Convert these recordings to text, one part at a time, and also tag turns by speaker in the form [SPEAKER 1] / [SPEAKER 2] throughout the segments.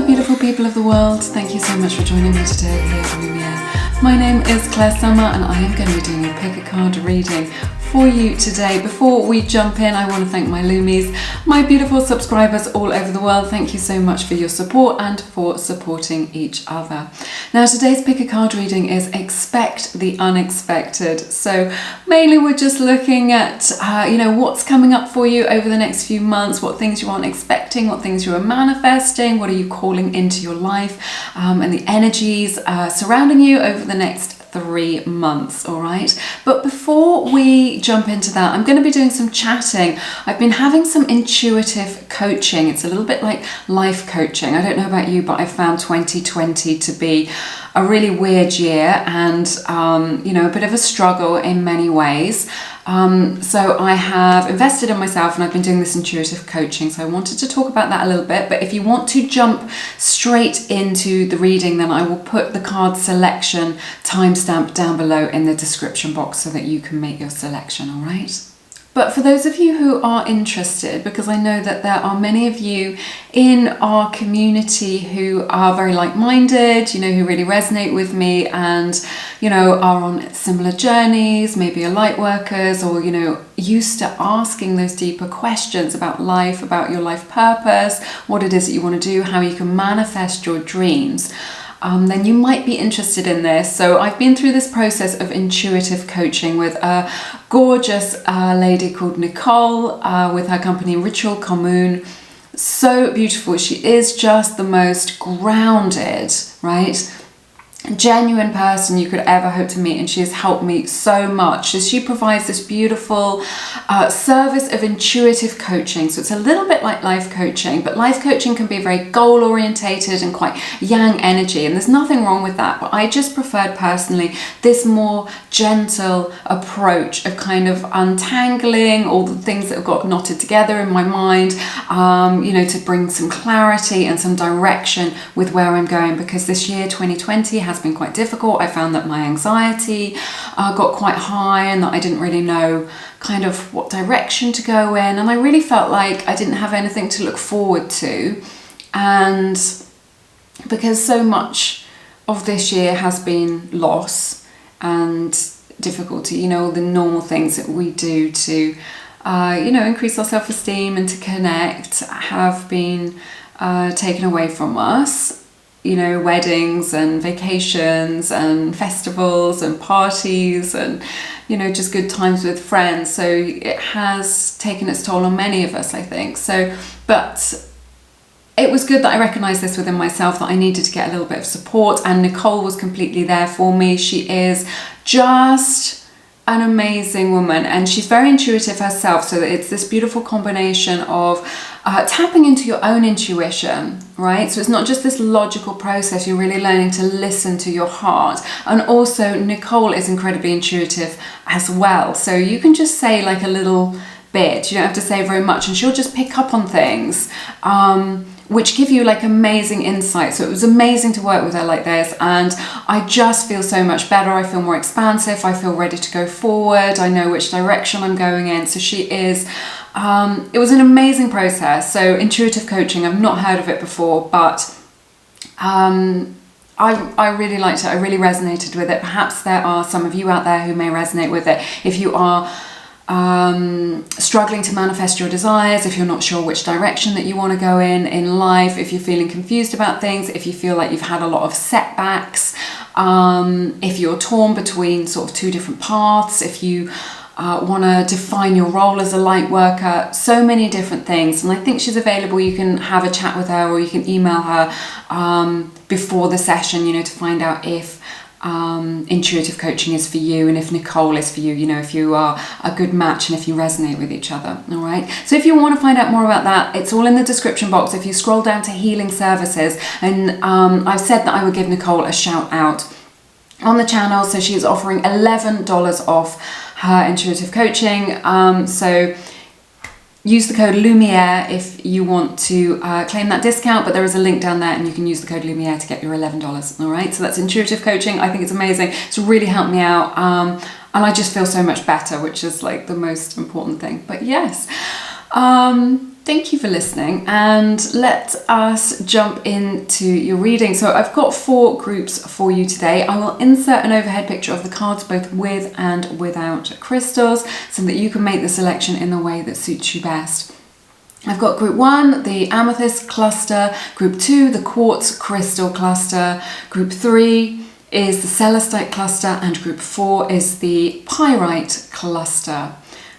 [SPEAKER 1] Hello beautiful people of the world, thank you so much for joining me today here at Lumiere. My name is Claire and I am going to be doing a pick a card reading for you today. Before we jump in, I want to thank my Loomies, my beautiful subscribers all over the world. Thank you so much for your support and for supporting each other. Now today's pick a card reading is expect the unexpected. So mainly we're just looking at what's coming up for you over the next few months, what things you aren't expecting, what things you are manifesting, what are you calling into your life, and the energies surrounding you over the next 3 months, all right? But before we jump into that, I'm going to be doing some chatting. I've been having some intuitive coaching. It's a little bit like life coaching. I don't know about you, but I found 2020 to be a really weird year and, a bit of a struggle in many ways. So I have invested in myself and I've been doing this intuitive coaching. So I wanted to talk about that a little bit, but if you want to jump straight into the reading, then I will put the card selection timestamp down below in the description box so that you can make your selection, all right? But for those of you who are interested, because I know that there are many of you in our community who are very like-minded, who really resonate with me and, are on similar journeys, maybe are light workers or, used to asking those deeper questions about life, about your life purpose, what it is that you want to do, how you can manifest your dreams. Then you might be interested in this. So I've been through this process of intuitive coaching with a gorgeous lady called Nicole with her company Ritual Commune. So beautiful. She is just the most grounded, right? Genuine person you could ever hope to meet, and she has helped me so much. So she provides this beautiful service of intuitive coaching. So it's a little bit like life coaching, but life coaching can be very goal orientated and quite yang energy, and there's nothing wrong with that, but I just preferred personally this more gentle approach of kind of untangling all the things that have got knotted together in my mind, to bring some clarity and some direction with where I'm going, because this year 2020 has been quite difficult. I found that my anxiety got quite high and that I didn't really know kind of what direction to go in, and I really felt like I didn't have anything to look forward to. And because so much of this year has been loss and difficulty, all the normal things that we do to increase our self-esteem and to connect have been taken away from us. Weddings and vacations and festivals and parties and, just good times with friends. So it has taken its toll on many of us, I think. So, but it was good that I recognised this within myself, that I needed to get a little bit of support, and Nicole was completely there for me. She is just an amazing woman, and she's very intuitive herself, so it's this beautiful combination of tapping into your own intuition, right? So it's not just this logical process, you're really learning to listen to your heart. And also Nicole is incredibly intuitive as well, so you can just say like a little bit, you don't have to say very much, and she'll just pick up on things which give you like amazing insight. So it was amazing to work with her like this, and I just feel so much better. I feel more expansive, I feel ready to go forward, I know which direction I'm going in. So she is, it was an amazing process. So intuitive coaching, I've not heard of it before, but I really liked it, I really resonated with it. Perhaps there are some of you out there who may resonate with it. If you are struggling to manifest your desires, if you're not sure which direction that you want to go in life, if you're feeling confused about things, if you feel like you've had a lot of setbacks, if you're torn between sort of two different paths, if you want to define your role as a light worker, so many different things. And I think she's available. You can have a chat with her or you can email her before the session, to find out if intuitive coaching is for you and if Nicole is for you, if you are a good match and if you resonate with each other. All right, so if you want to find out more about that, it's all in the description box. If you scroll down to healing services, and I've said that I would give Nicole a shout out on the channel, so she's offering $11 off her intuitive coaching. So use the code Lumiere if you want to claim that discount, but there is a link down there and you can use the code Lumiere to get your $11. All right, so that's intuitive coaching. I think it's amazing. It's really helped me out, and I just feel so much better, which is like the most important thing. But yes, Thank you for listening, and let us jump into your reading. So I've got 4 groups for you today. I will insert an overhead picture of the cards both with and without crystals so that you can make the selection in the way that suits you best. I've got group 1, the amethyst cluster, group 2, the quartz crystal cluster, group 3 is the celestite cluster, and group 4 is the pyrite cluster.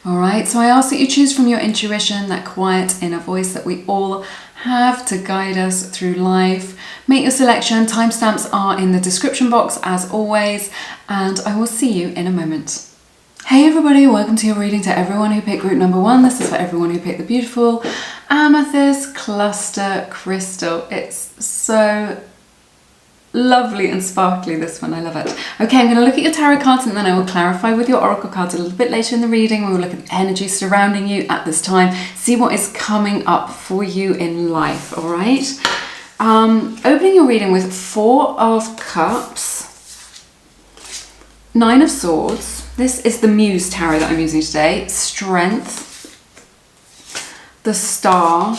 [SPEAKER 1] All right, so I ask that you choose from your intuition, that quiet inner voice that we all have to guide us through life. Make your selection. Timestamps are in the description box as always, and I will see you in a moment. Hey everybody, welcome to your reading. To everyone who picked group number 1, this is for everyone who picked the beautiful amethyst cluster crystal. It's so lovely and sparkly, this one. I love it. Okay, I'm going to look at your tarot cards and then I will clarify with your oracle cards a little bit later in the reading. We will look at the energy surrounding you at this time, see what is coming up for you in life, all right? Opening your reading with 4 of Cups, 9 of Swords. This is the Muse tarot that I'm using today. Strength, the Star,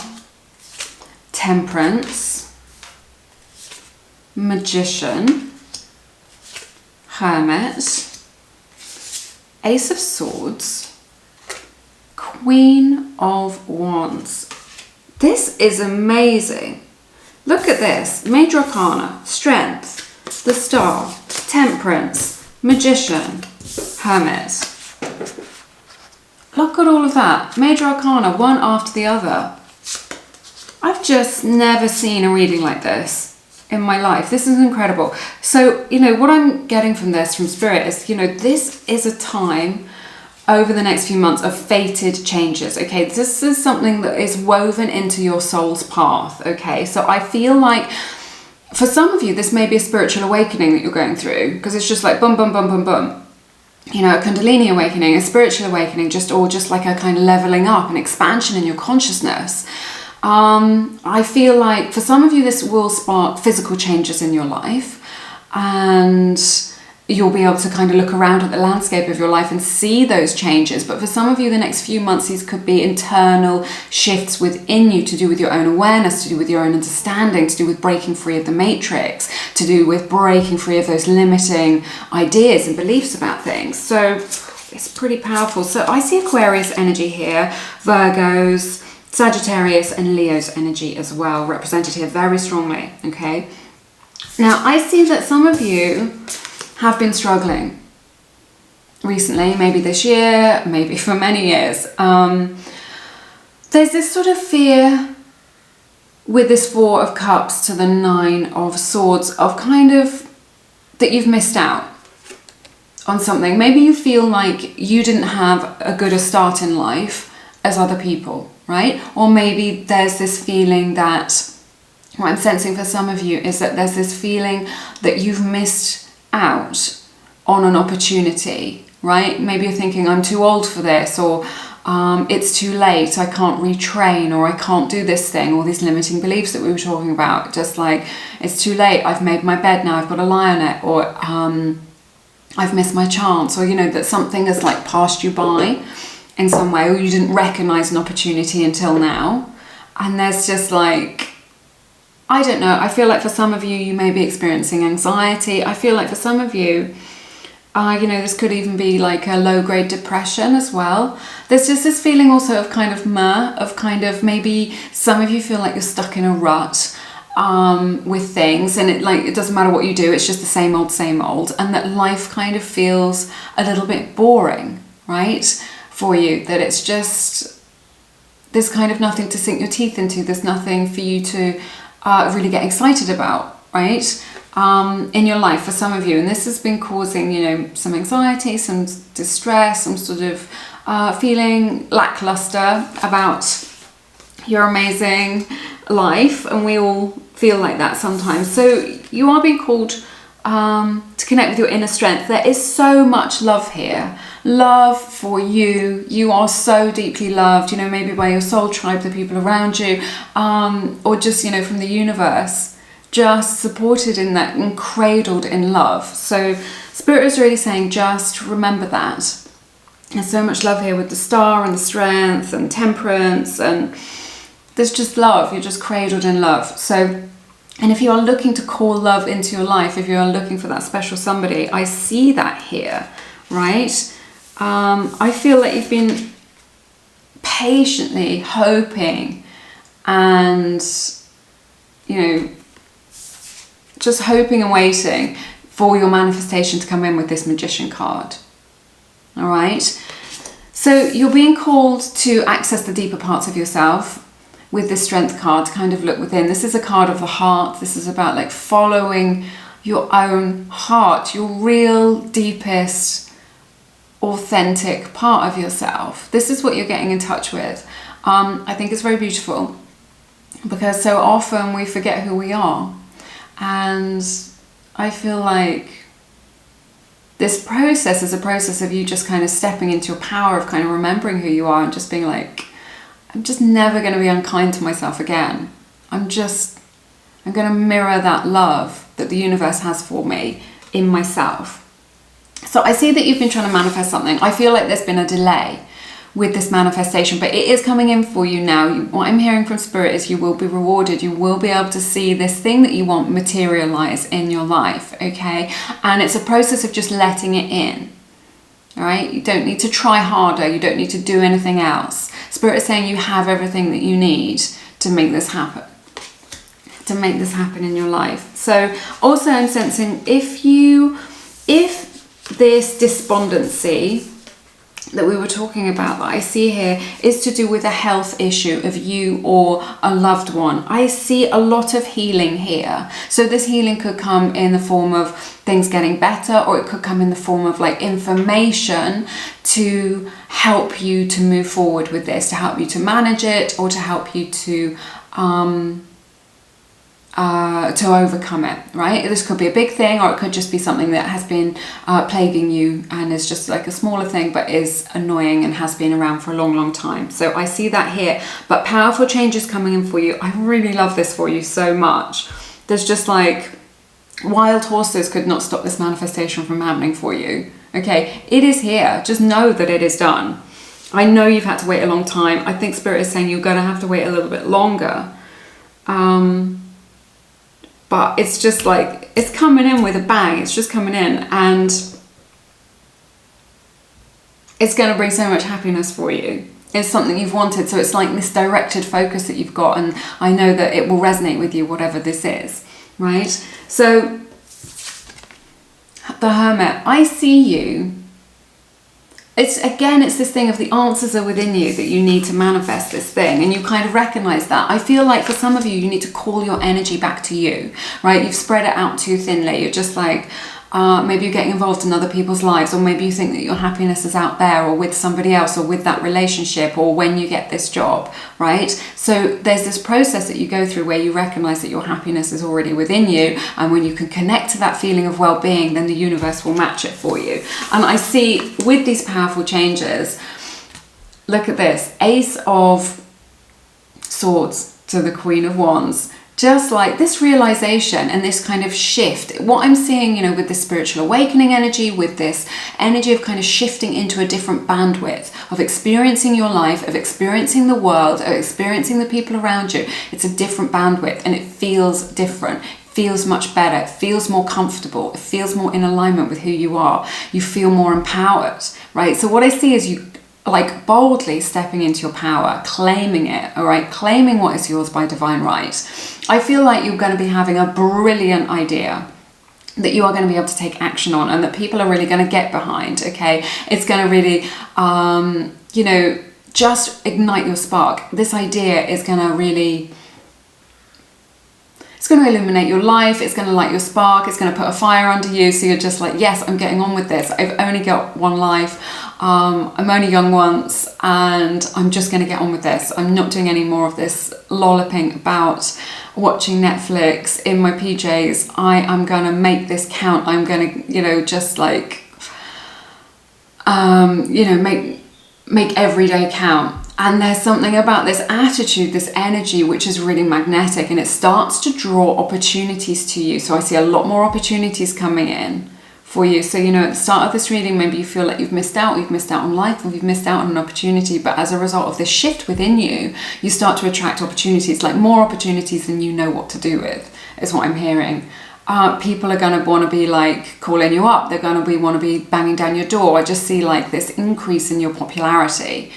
[SPEAKER 1] Temperance, Magician, Hermit, Ace of Swords, Queen of Wands. This is amazing. Look at this. Major Arcana, Strength, the Star, Temperance, Magician, Hermit. Look at all of that. Major Arcana, one after the other. I've just never seen a reading like this in my life. This is incredible. So, you know, what I'm getting from this, from Spirit, is, you know, this is a time over the next few months of fated changes, okay? This is something that is woven into your soul's path, okay? So I feel like for some of you, this may be a spiritual awakening that you're going through, because it's just like boom, boom, boom, boom, boom. You know, a Kundalini awakening, a spiritual awakening, just like a kind of leveling up and expansion in your consciousness. I feel like for some of you this will spark physical changes in your life, and you'll be able to kind of look around at the landscape of your life and see those changes. But for some of you, the next few months, these could be internal shifts within you to do with your own awareness, to do with your own understanding, to do with breaking free of the matrix, to do with breaking free of those limiting ideas and beliefs about things. So it's pretty powerful. So I see Aquarius energy here, Virgos, Sagittarius and Leo's energy as well, represented here very strongly, okay? Now, I see that some of you have been struggling recently, maybe this year, maybe for many years. There's this sort of fear with this 4 of Cups to the 9 of Swords of kind of that you've missed out on something. Maybe you feel like you didn't have a good a start in life as other people, right? Or maybe there's this feeling that, what I'm sensing for some of you is that there's this feeling that you've missed out on an opportunity, right? Maybe you're thinking, I'm too old for this, or it's too late, I can't retrain, or I can't do this thing, all these limiting beliefs that we were talking about, just like, it's too late, I've made my bed now, I've got to lie on it, or I've missed my chance, or, you know, that something has like passed you by in some way, or you didn't recognize an opportunity until now. And there's just like, I don't know, I feel like for some of you, you may be experiencing anxiety. I feel like for some of you, you know, this could even be like a low-grade depression as well. There's just this feeling also of kind of maybe some of you feel like you're stuck in a rut with things, and it doesn't matter what you do, it's just the same old, and that life kind of feels a little bit boring, right? For you, that it's just, there's kind of nothing to sink your teeth into, there's nothing for you to really get excited about, right? In your life for some of you, and this has been causing, you know, some anxiety, some distress, some sort of feeling lackluster about your amazing life, and we all feel like that sometimes. So you are being called to connect with your inner strength. There is so much love here. Love for you. You are so deeply loved, you know, maybe by your soul tribe, the people around you, or just, you know, from the universe, just supported in that and cradled in love. So Spirit is really saying, just remember that. There's so much love here with the Star and the Strength and Temperance and there's just love. You're just cradled in love. So, and if you are looking to call love into your life, if you are looking for that special somebody, I see that here, right? I feel like you've been patiently hoping and, you know, just hoping and waiting for your manifestation to come in with this Magician card. All right. So you're being called to access the deeper parts of yourself with this Strength card, to kind of look within. This is a card of the heart. This is about like following your own heart, your real deepest, authentic part of yourself. This is what you're getting in touch with. I think it's very beautiful, because so often we forget who we are. And I feel like this process is a process of you just kind of stepping into your power, of kind of remembering who you are and just being like, I'm just never going to be unkind to myself again. I'm going to mirror that love that the universe has for me in myself. So I see that you've been trying to manifest something. I feel like there's been a delay with this manifestation, but it is coming in for you now. What I'm hearing from Spirit is you will be rewarded. You will be able to see this thing that you want materialize in your life, okay? And it's a process of just letting it in, all right? You don't need to try harder. You don't need to do anything else. Spirit is saying you have everything that you need to make this happen, in your life. So also I'm sensing if this despondency that we were talking about that I see here is to do with a health issue of you or a loved one, I see a lot of healing here. So this healing could come in the form of things getting better, or it could come in the form of like information to help you to move forward with this, to help you to manage it, or to help you to overcome it, right? This could be a big thing, or it could just be something that has been plaguing you and is just like a smaller thing but is annoying and has been around for a long, long time. So I see that here, but powerful changes coming in for you. I really love this for you so much. There's just like wild horses could not stop this manifestation from happening for you. Okay, it is here. Just know that it is done. I know you've had to wait a long time. I think Spirit is saying you're going to have to wait a little bit longer. But it's just like, it's coming in with a bang. It's just coming in, and it's going to bring so much happiness for you. It's something you've wanted. So it's like this directed focus that you've got. And I know that it will resonate with you, whatever this is, right? So the Hermit, I see you. It's this thing of the answers are within you, that you need to manifest this thing, and you kind of recognize that. I feel like for some of you, you need to call your energy back to you, right? You've spread it out too thinly. You're just like, maybe you're getting involved in other people's lives, or maybe you think that your happiness is out there or with somebody else or with that relationship or when you get this job, right? So there's this process that you go through where you recognize that your happiness is already within you, and when you can connect to that feeling of well-being, then the universe will match it for you. And I see with these powerful changes, look at this, Ace of Swords to the Queen of Wands. Just like this realization and this kind of shift, what I'm seeing, you know, with this spiritual awakening energy, with this energy of kind of shifting into a different bandwidth of experiencing your life, of experiencing the world, of experiencing the people around you. It's a different bandwidth, and it feels different. It feels much better. It feels more comfortable. It feels more in alignment with who you are. You feel more empowered, right? So what I see is you like boldly stepping into your power, claiming it, all right? Claiming what is yours by divine right. I feel like you're going to be having a brilliant idea that you are going to be able to take action on, and that people are really going to get behind, okay? It's going to really, you know, just ignite your spark. This idea is going to really, it's going to illuminate your life. It's going to light your spark. It's going to put a fire under you. So you're just like, yes, I'm getting on with this. I've only got one life. I'm only young once, and I'm just going to get on with this. I'm not doing any more of this lolloping about watching Netflix in my PJs. I am going to make this count. I'm going to, you know, just like, you know, make every day count. And there's something about this attitude, this energy, which is really magnetic, and it starts to draw opportunities to you. So I see a lot more opportunities coming in for you. So, you know, at the start of this reading, maybe you feel like you've missed out on life, or you've missed out on an opportunity. But as a result of this shift within you, you start to attract opportunities, like more opportunities than you know what to do with, is what I'm hearing. People are going to want to be like calling you up. They're going to want to be banging down your door. I just see like this increase in your popularity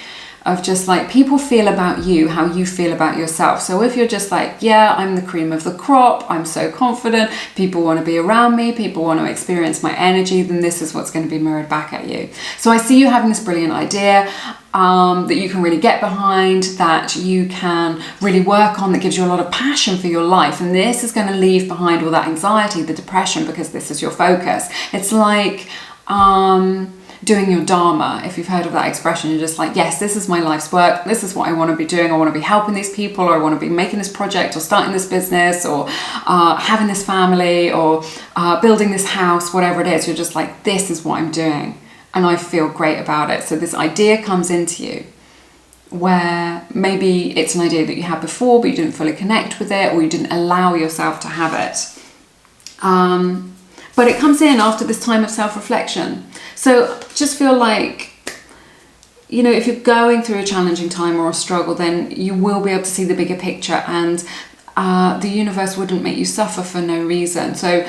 [SPEAKER 1] of just like people feel about you how you feel about yourself. So if you're just like, yeah, I'm the cream of the crop, I'm so confident, people want to be around me, people want to experience my energy, then this is what's going to be mirrored back at you. So I see you having this brilliant idea that you can really get behind, that you can really work on, that gives you a lot of passion for your life. And this is going to leave behind all that anxiety, the depression, because this is your focus. It's like doing your dharma. If you've heard of that expression, you're just like, yes, this is my life's work, this is what I want to be doing, I want to be helping these people, or I want to be making this project, or starting this business, or having this family, or building this house, whatever it is. You're just like, this is what I'm doing and I feel great about it. So this idea comes into you where maybe it's an idea that you had before but you didn't fully connect with it, or you didn't allow yourself to have it. But it comes in after this time of self-reflection. So just feel like, you know, if you're going through a challenging time or a struggle, then you will be able to see the bigger picture, and the universe wouldn't make you suffer for no reason. So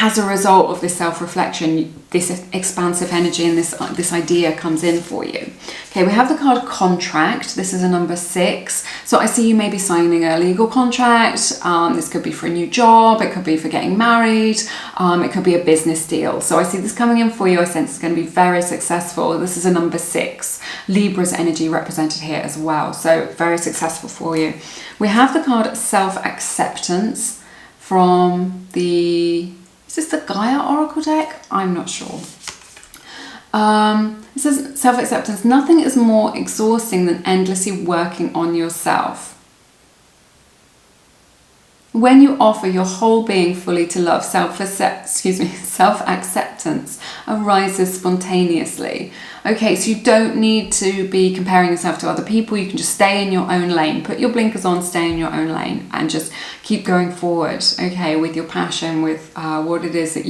[SPEAKER 1] as a result of this self-reflection, this expansive energy and this idea comes in for you. Okay, we have the card contract. This is a number 6. So I see you maybe signing a legal contract. This could be for a new job. It could be for getting married. It could be a business deal. So I see this coming in for you. I sense it's going to be very successful. This is a number 6. Libra's energy represented here as well. So very successful for you. We have the card self-acceptance from the... Is this the Gaia Oracle deck? I'm not sure. It says self-acceptance. Nothing is more exhausting than endlessly working on yourself. When you offer your whole being fully to love, self-acceptance arises spontaneously. Okay, so you don't need to be comparing yourself to other people. You can just stay in your own lane. Put your blinkers on, stay in your own lane, and just keep going forward, okay, with your passion, with what it is that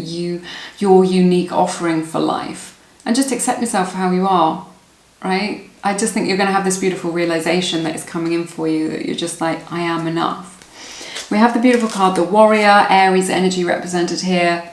[SPEAKER 1] your unique offering for life. And just accept yourself for how you are, right? I just think you're going to have this beautiful realization that is coming in for you, that you're just like, I am enough. We have the beautiful card, the Warrior, Aries energy represented here.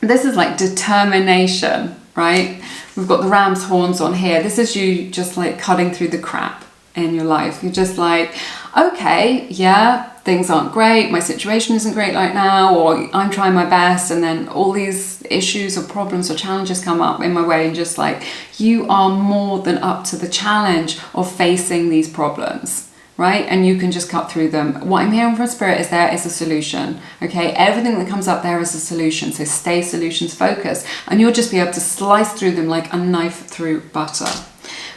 [SPEAKER 1] This is like determination, right? We've got the ram's horns on here. This is you just like cutting through the crap in your life. You're just like, okay, yeah, things aren't great. My situation isn't great right now, or I'm trying my best. And then all these issues or problems or challenges come up in my way. And just like, you are more than up to the challenge of facing these problems. Right? And you can just cut through them. What I'm hearing from Spirit is there is a solution. Okay? Everything that comes up there is a solution. So stay solutions focused, and you'll just be able to slice through them like a knife through butter.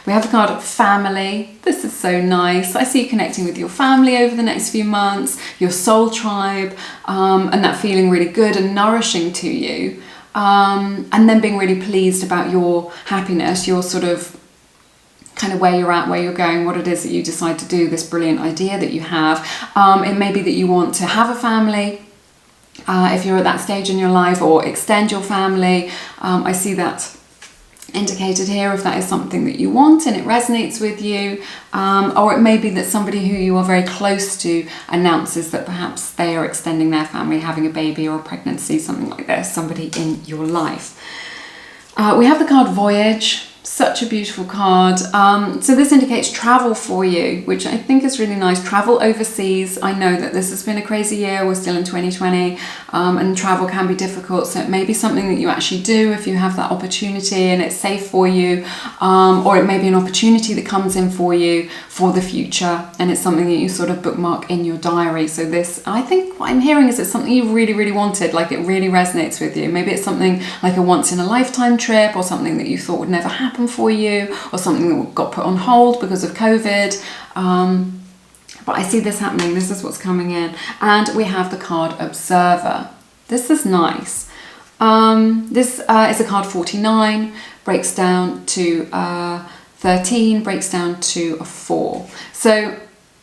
[SPEAKER 1] We have the card of family. This is so nice. I see you connecting with your family over the next few months, your soul tribe, and that feeling really good and nourishing to you. And then being really pleased about your happiness, your sort of kind of where you're at, where you're going, what it is that you decide to do, this brilliant idea that you have. It may be that you want to have a family, if you're at that stage in your life, or extend your family. I see that indicated here, if that is something that you want and it resonates with you. Or it may be that somebody who you are very close to announces that perhaps they are extending their family, having a baby or a pregnancy, something like this, somebody in your life. We have the card Voyage. Such a beautiful card. So this indicates travel for you, which I think is really nice. Travel overseas. I know that this has been a crazy year. We're still in 2020, and travel can be difficult. So it may be something that you actually do if you have that opportunity and it's safe for you, or it may be an opportunity that comes in for you for the future, and it's something that you sort of bookmark in your diary. So this, I think what I'm hearing is it's something you really, really wanted, like it really resonates with you. Maybe it's something like a once in a lifetime trip, or something that you thought would never happen for you, or something that got put on hold because of COVID. But I see this happening. This is what's coming in. And we have the card Observer. This is nice. This is a card 49, breaks down to 13, breaks down to a 4. So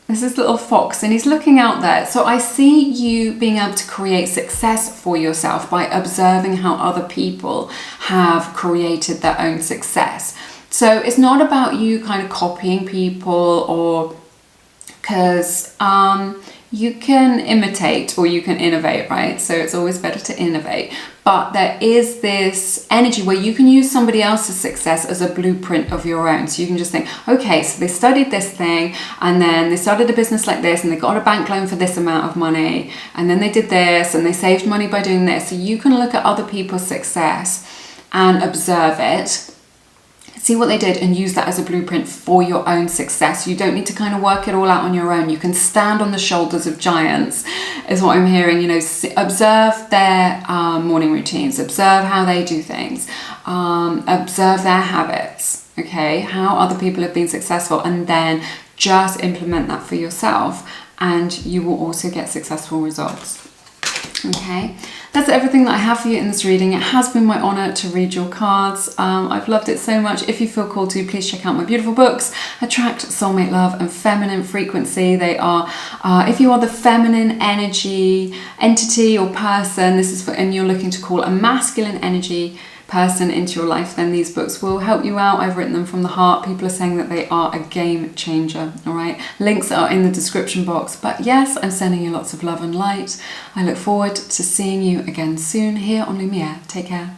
[SPEAKER 1] There's this little fox and he's looking out there. So I see you being able to create success for yourself by observing how other people have created their own success. So it's not about you kind of copying people, or because you can imitate or you can innovate, right? So it's always better to innovate. But there is this energy where you can use somebody else's success as a blueprint of your own. So you can just think, okay, so they studied this thing and then they started a business like this and they got a bank loan for this amount of money and then they did this and they saved money by doing this. So you can look at other people's success and observe it, see what they did and use that as a blueprint for your own success. You don't need to kind of work it all out on your own. You can stand on the shoulders of giants, is what I'm hearing. You know, observe their morning routines, observe how they do things, observe their habits, okay, how other people have been successful, and then just implement that for yourself and you will also get successful results. Okay, that's everything that I have for you in this reading. It has been my honor to read your cards. I've loved it so much. If you feel called to, please check out my beautiful books, Attract, Soulmate, Love and Feminine Frequency. They are, if you are the feminine energy entity or person, this is for, and you're looking to call a masculine energy person into your life, then these books will help you out. I've written them from the heart. People are saying that they are a game changer. All right, links are in the description box. But yes, I'm sending you lots of love and light. I look forward to seeing you again soon here on Lumiere. Take care.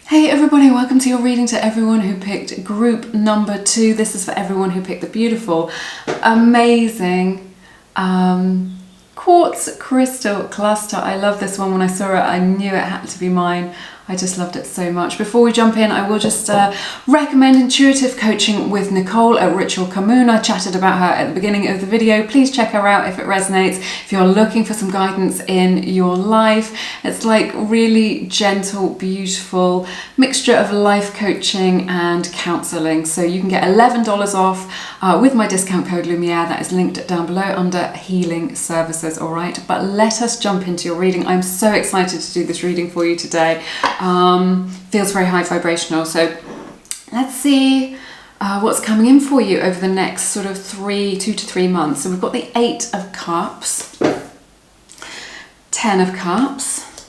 [SPEAKER 1] Hey everybody, welcome to your reading. To everyone who picked group number 2, this is for everyone who picked the beautiful, amazing quartz crystal cluster. I love this one. When I saw it, I knew it had to be mine. I just loved it so much. Before we jump in, I will just recommend intuitive coaching with Nicole at Ritual Commune. I chatted about her at the beginning of the video. Please check her out if it resonates. If you're looking for some guidance in your life, it's like really gentle, beautiful mixture of life coaching and counseling. So you can get $11 off with my discount code Lumiere. That is linked down below under healing services. All right, but let us jump into your reading. I'm so excited to do this reading for you today. Feels very high vibrational. So let's see what's coming in for you over the next sort of 2 to 3 months. So we've got the 8 of Cups, 10 of Cups,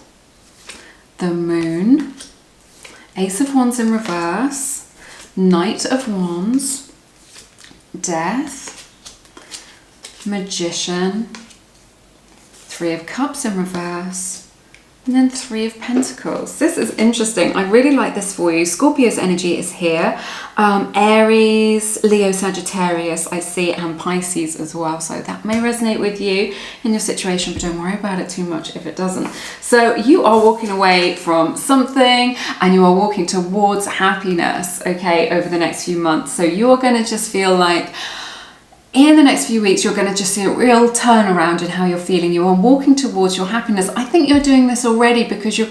[SPEAKER 1] the Moon, Ace of Wands in reverse, Knight of Wands, Death, Magician, 3 of Cups in reverse, and then 3 of Pentacles. This is interesting. I really like this for you. Scorpio's energy is here. Aries, Leo, Sagittarius, I see, and Pisces as well. So that may resonate with you in your situation, but don't worry about it too much if it doesn't. So you are walking away from something and you are walking towards happiness, okay, over the next few months. So you're going to just feel like in the next few weeks, you're going to just see a real turnaround in how you're feeling. You are walking towards your happiness. I think you're doing this already because you've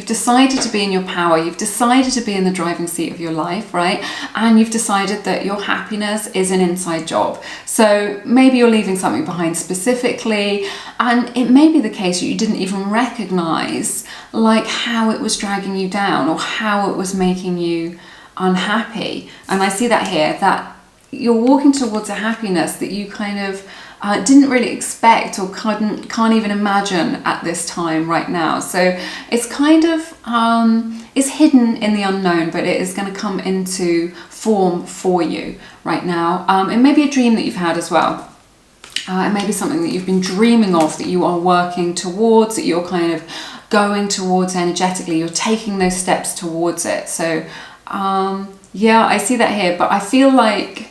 [SPEAKER 1] decided to be in your power. You've decided to be in the driving seat of your life, right? And you've decided that your happiness is an inside job. So maybe you're leaving something behind specifically, and it may be the case that you didn't even recognize like how it was dragging you down or how it was making you unhappy. And I see that here, that you're walking towards a happiness that you kind of didn't really expect or can't even imagine at this time right now. So it's kind of, it's hidden in the unknown, but it is going to come into form for you right now. It may be a dream that you've had as well. It may be something that you've been dreaming of, that you are working towards, that you're kind of going towards energetically. You're taking those steps towards it. So yeah, I see that here, but I feel like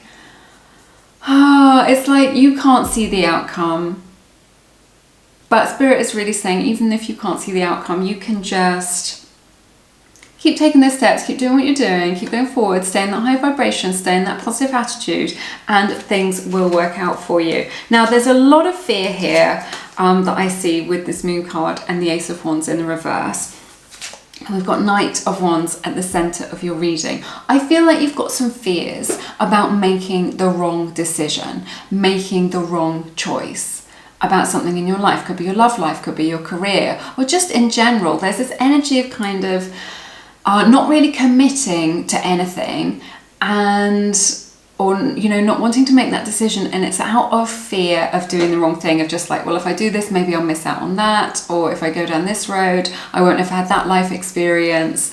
[SPEAKER 1] it's like you can't see the outcome, but Spirit is really saying even if you can't see the outcome, you can just keep taking those steps, keep doing what you're doing, keep going forward, stay in that high vibration, stay in that positive attitude, and things will work out for you. Now there's a lot of fear here that I see with this Moon card and the Ace of Wands in the reverse. And we've got Knight of Wands at the center of your reading. I feel like you've got some fears about making the wrong decision, making the wrong choice about something in your life. Could be your love life, could be your career, or just in general. There's this energy of kind of not really committing to anything, and or, you know, not wanting to make that decision, and it's out of fear of doing the wrong thing, of just like, well, if I do this, maybe I'll miss out on that, or if I go down this road, I won't have had that life experience.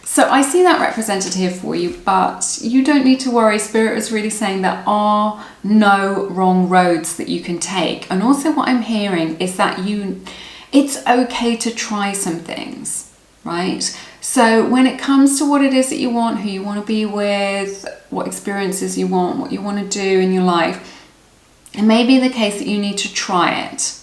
[SPEAKER 1] So I see that represented here for you, but you don't need to worry. Spirit is really saying there are no wrong roads that you can take. And also what I'm hearing is that it's okay to try some things, right? So when it comes to what it is that you want, who you want to be with, what experiences you want, what you want to do in your life, it may be the case that you need to try it.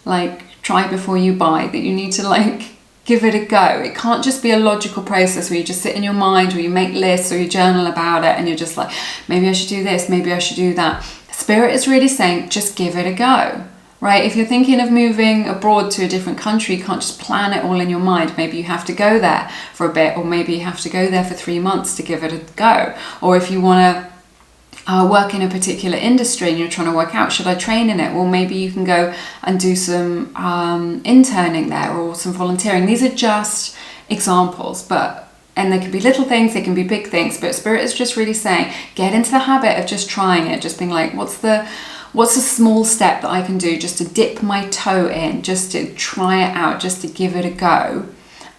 [SPEAKER 1] Like, try before you buy, that you need to like give it a go. It can't just be a logical process where you just sit in your mind, or you make lists, or you journal about it, and you're just like, maybe I should do this, maybe I should do that. Spirit is really saying, just give it a go, right? If you're thinking of moving abroad to a different country, you can't just plan it all in your mind. Maybe you have to go there for a bit, or maybe you have to go there for 3 months to give it a go. Or if you want to work in a particular industry and you're trying to work out, should I train in it? Well, maybe you can go and do some interning there, or some volunteering. These are just examples, and they can be little things, they can be big things, but Spirit is just really saying, get into the habit of just trying it, just being like, what's a small step that I can do just to dip my toe in, just to try it out, just to give it a go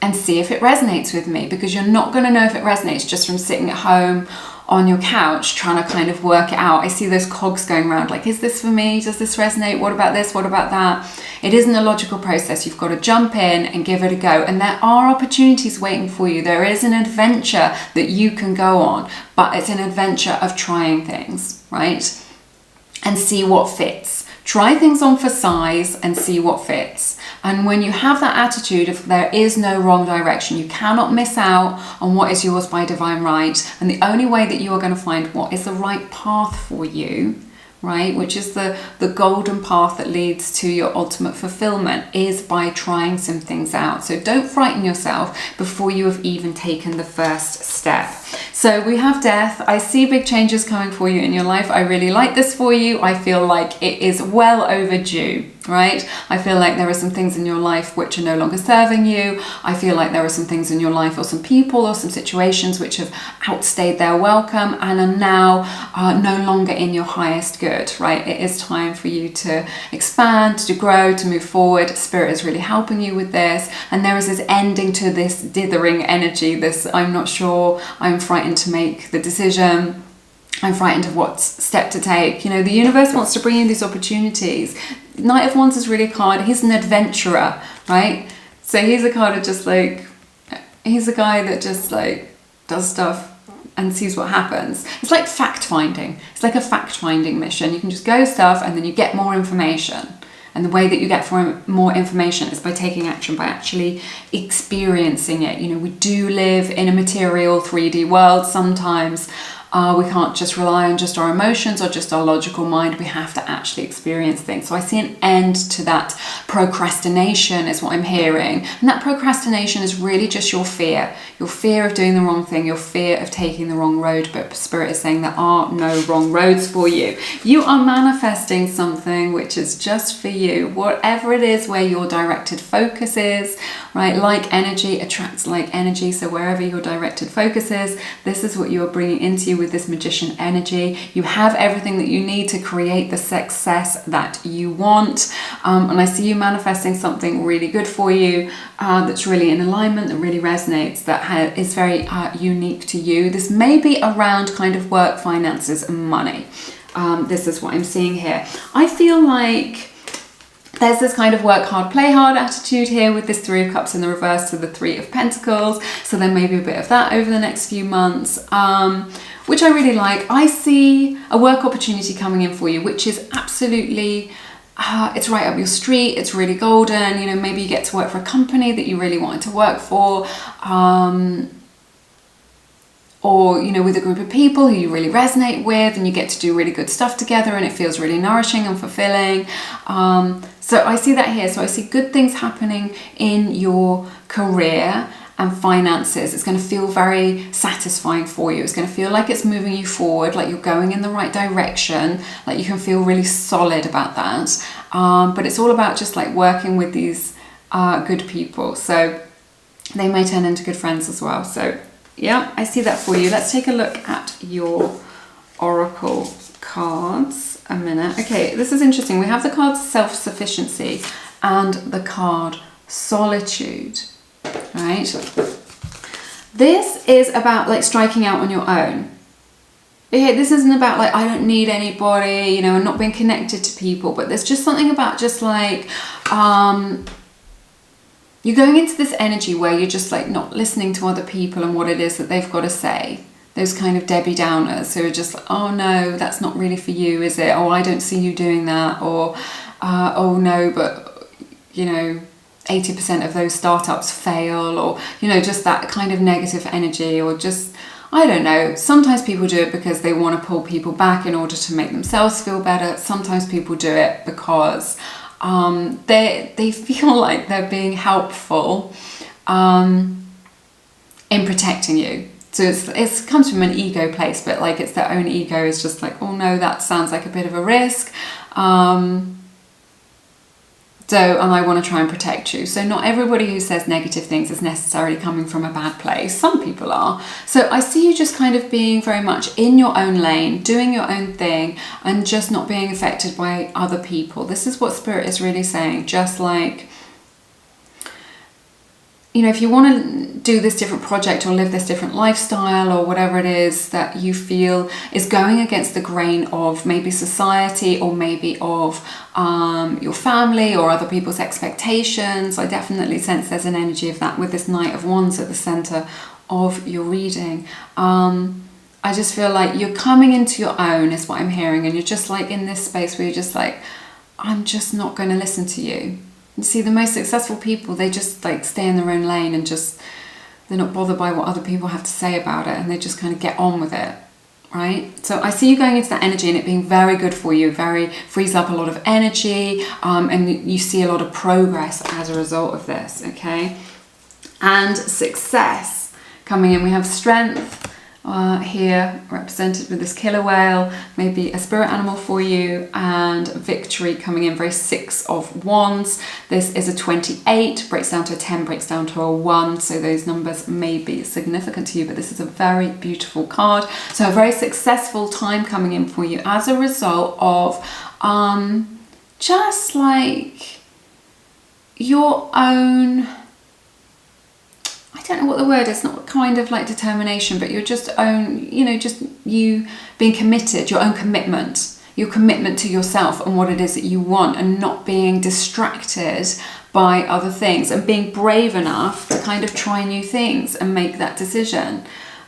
[SPEAKER 1] and see if it resonates with me, because you're not going to know if it resonates just from sitting at home on your couch trying to kind of work it out. I see those cogs going around like, is this for me? Does this resonate? What about this? What about that? It isn't a logical process. You've got to jump in and give it a go. And there are opportunities waiting for you. There is an adventure that you can go on, but it's an adventure of trying things, right? And see what fits. Try things on for size and see what fits. And when you have that attitude of there is no wrong direction, you cannot miss out on what is yours by divine right. And the only way that you are going to find what is the right path for you, right, which is the golden path that leads to your ultimate fulfillment, is by trying some things out. So don't frighten yourself before you have even taken the first step. So we have death. I see big changes coming for you in your life. I really like this for you. I feel like it is well overdue, right? I feel like there are some things in your life which are no longer serving you. I feel like there are some things in your life, or some people, or some situations which have outstayed their welcome and are now no longer in your highest good, right? It is time for you to expand, to grow, to move forward. Spirit is really helping you with this. And there is this ending to this dithering energy, this I'm not sure, I'm frightened to make the decision, I'm frightened of what step to take. You know, the universe wants to bring you these opportunities. Knight of Wands is really a card. He's an adventurer, right? So he's a card of just like, he's a guy that just like does stuff and sees what happens. It's like fact finding. It's like a fact finding mission. You can just go stuff and then you get more information. And the way that you get more information is by taking action, by actually experiencing it. You know, we do live in a material 3D world sometimes. We can't just rely on just our emotions or just our logical mind. We have to actually experience things. So I see an end to that procrastination is what I'm hearing. And that procrastination is really just your fear of doing the wrong thing, your fear of taking the wrong road. But Spirit is saying there are no wrong roads for you. You are manifesting something which is just for you. Whatever it is where your directed focus is, right? Like energy attracts like energy. So wherever your directed focus is, this is what you are bringing into you with this magician energy. You have everything that you need to create the success that you want. And I see you manifesting something really good for you, that's really in alignment, that really resonates, that is very unique to you. This may be around kind of work, finances, and money. This is what I'm seeing here. I feel like there's this kind of work hard, play hard attitude here with this Three of Cups in the reverse to the Three of Pentacles. So there may be a bit of that over the next few months, which I really like. I see a work opportunity coming in for you, which is absolutely, it's right up your street. It's really golden. You know, maybe you get to work for a company that you really wanted to work for, or, you know, with a group of people who you really resonate with, and you get to do really good stuff together, and it feels really nourishing and fulfilling. So I see that here. So I see good things happening in your career and finances. It's going to feel very satisfying for you. It's going to feel like it's moving you forward, like you're going in the right direction, like you can feel really solid about that. But it's all about just like working with these good people. So they may turn into good friends as well. So yeah, I see that for you. Let's take a look at your oracle cards a minute. Okay, this is interesting. We have the card self-sufficiency and the card solitude, right? This is about like striking out on your own. Okay, this isn't about like, I don't need anybody, you know, and not being connected to people, but there's just something about just like, you're going into this energy where you're just like not listening to other people and what it is that they've got to say. Those kind of Debbie Downers who are just like, oh no, that's not really for you, is it? Oh, I don't see you doing that. Or, oh no, but you know, 80% of those startups fail, or, you know, just that kind of negative energy, or just, I don't know. Sometimes people do it because they want to pull people back in order to make themselves feel better. Sometimes people do it because they feel like they're being helpful in protecting you. So it comes from an ego place, but like it's their own ego is just like, oh no, that sounds like a bit of a risk. And I want to try and protect you. So not everybody who says negative things is necessarily coming from a bad place. Some people are. So I see you just kind of being very much in your own lane, doing your own thing, and just not being affected by other people. This is what Spirit is really saying. Just like, you know, if you want to do this different project or live this different lifestyle or whatever it is that you feel is going against the grain of maybe society or maybe of your family or other people's expectations, I definitely sense there's an energy of that with this Knight of Wands at the center of your reading. I just feel like you're coming into your own is what I'm hearing, and you're just like in this space where you're just like, I'm just not going to listen to you. You see, the most successful people, they just like stay in their own lane and just, they're not bothered by what other people have to say about it, and they just kind of get on with it, right? So I see you going into that energy and it being very good for you, very frees up a lot of energy, and you see a lot of progress as a result of this, okay? And success coming in, we have strength, here represented with this killer whale, maybe a spirit animal for you, and victory coming in, very 6 of Wands. This is a 28, breaks down to a 10, breaks down to a 1, so those numbers may be significant to you, but this is a very beautiful card. So a very successful time coming in for you as a result of just like your own, I don't know what the word is, not kind of like determination, but you're just own, you know, just you being committed, your own commitment, your commitment to yourself and what it is that you want, and not being distracted by other things, and being brave enough to kind of try new things and make that decision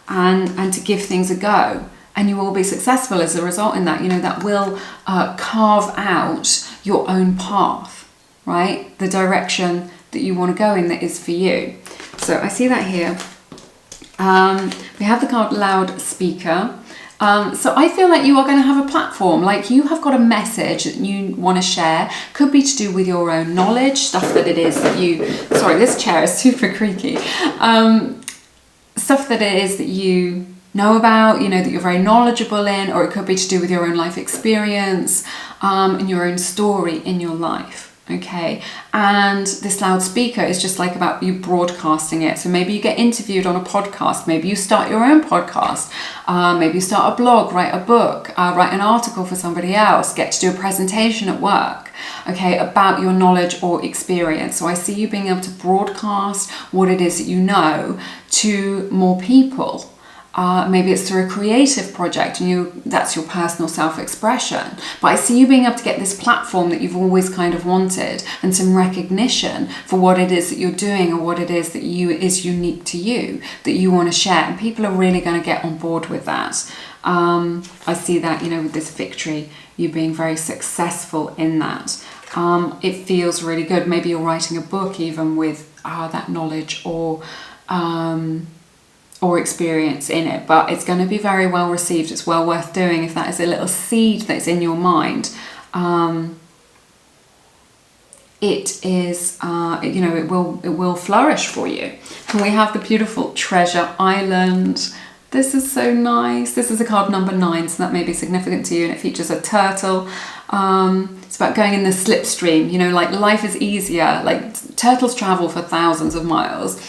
[SPEAKER 1] and to give things a go. And you will be successful as a result in that, you know, that will carve out your own path, right? The direction that you want to go in that is for you. So I see that here. We have the card loudspeaker. So I feel like you are going to have a platform, like you have got a message that you want to share. Could be to do with your own knowledge, stuff that it is that you, sorry, this chair is super creaky. Stuff that it is that you know about, you know, that you're very knowledgeable in, or it could be to do with your own life experience and your own story in your life. Okay, and this loudspeaker is just like about you broadcasting it. So maybe you get interviewed on a podcast, maybe you start your own podcast, maybe you start a blog, write a book, write an article for somebody else, get to do a presentation at work, okay, about your knowledge or experience. So I see you being able to broadcast what it is that you know to more people. Maybe it's through a creative project and that's your personal self-expression. But I see you being able to get this platform that you've always kind of wanted, and some recognition for what it is that you're doing, or what it is that is unique to you, that you want to share. And people are really going to get on board with that. I see that, you know, with this victory, you being very successful in that. It feels really good. Maybe you're writing a book even with that knowledge or experience in it, but it's going to be very well received. It's well worth doing if that is a little seed that's in your mind. It is, you know, it will flourish for you. And we have the beautiful Treasure Island. This is so nice. This is a card number 9, so that may be significant to you, and it features a turtle. It's about going in the slipstream, you know, like life is easier. Like turtles travel for thousands of miles.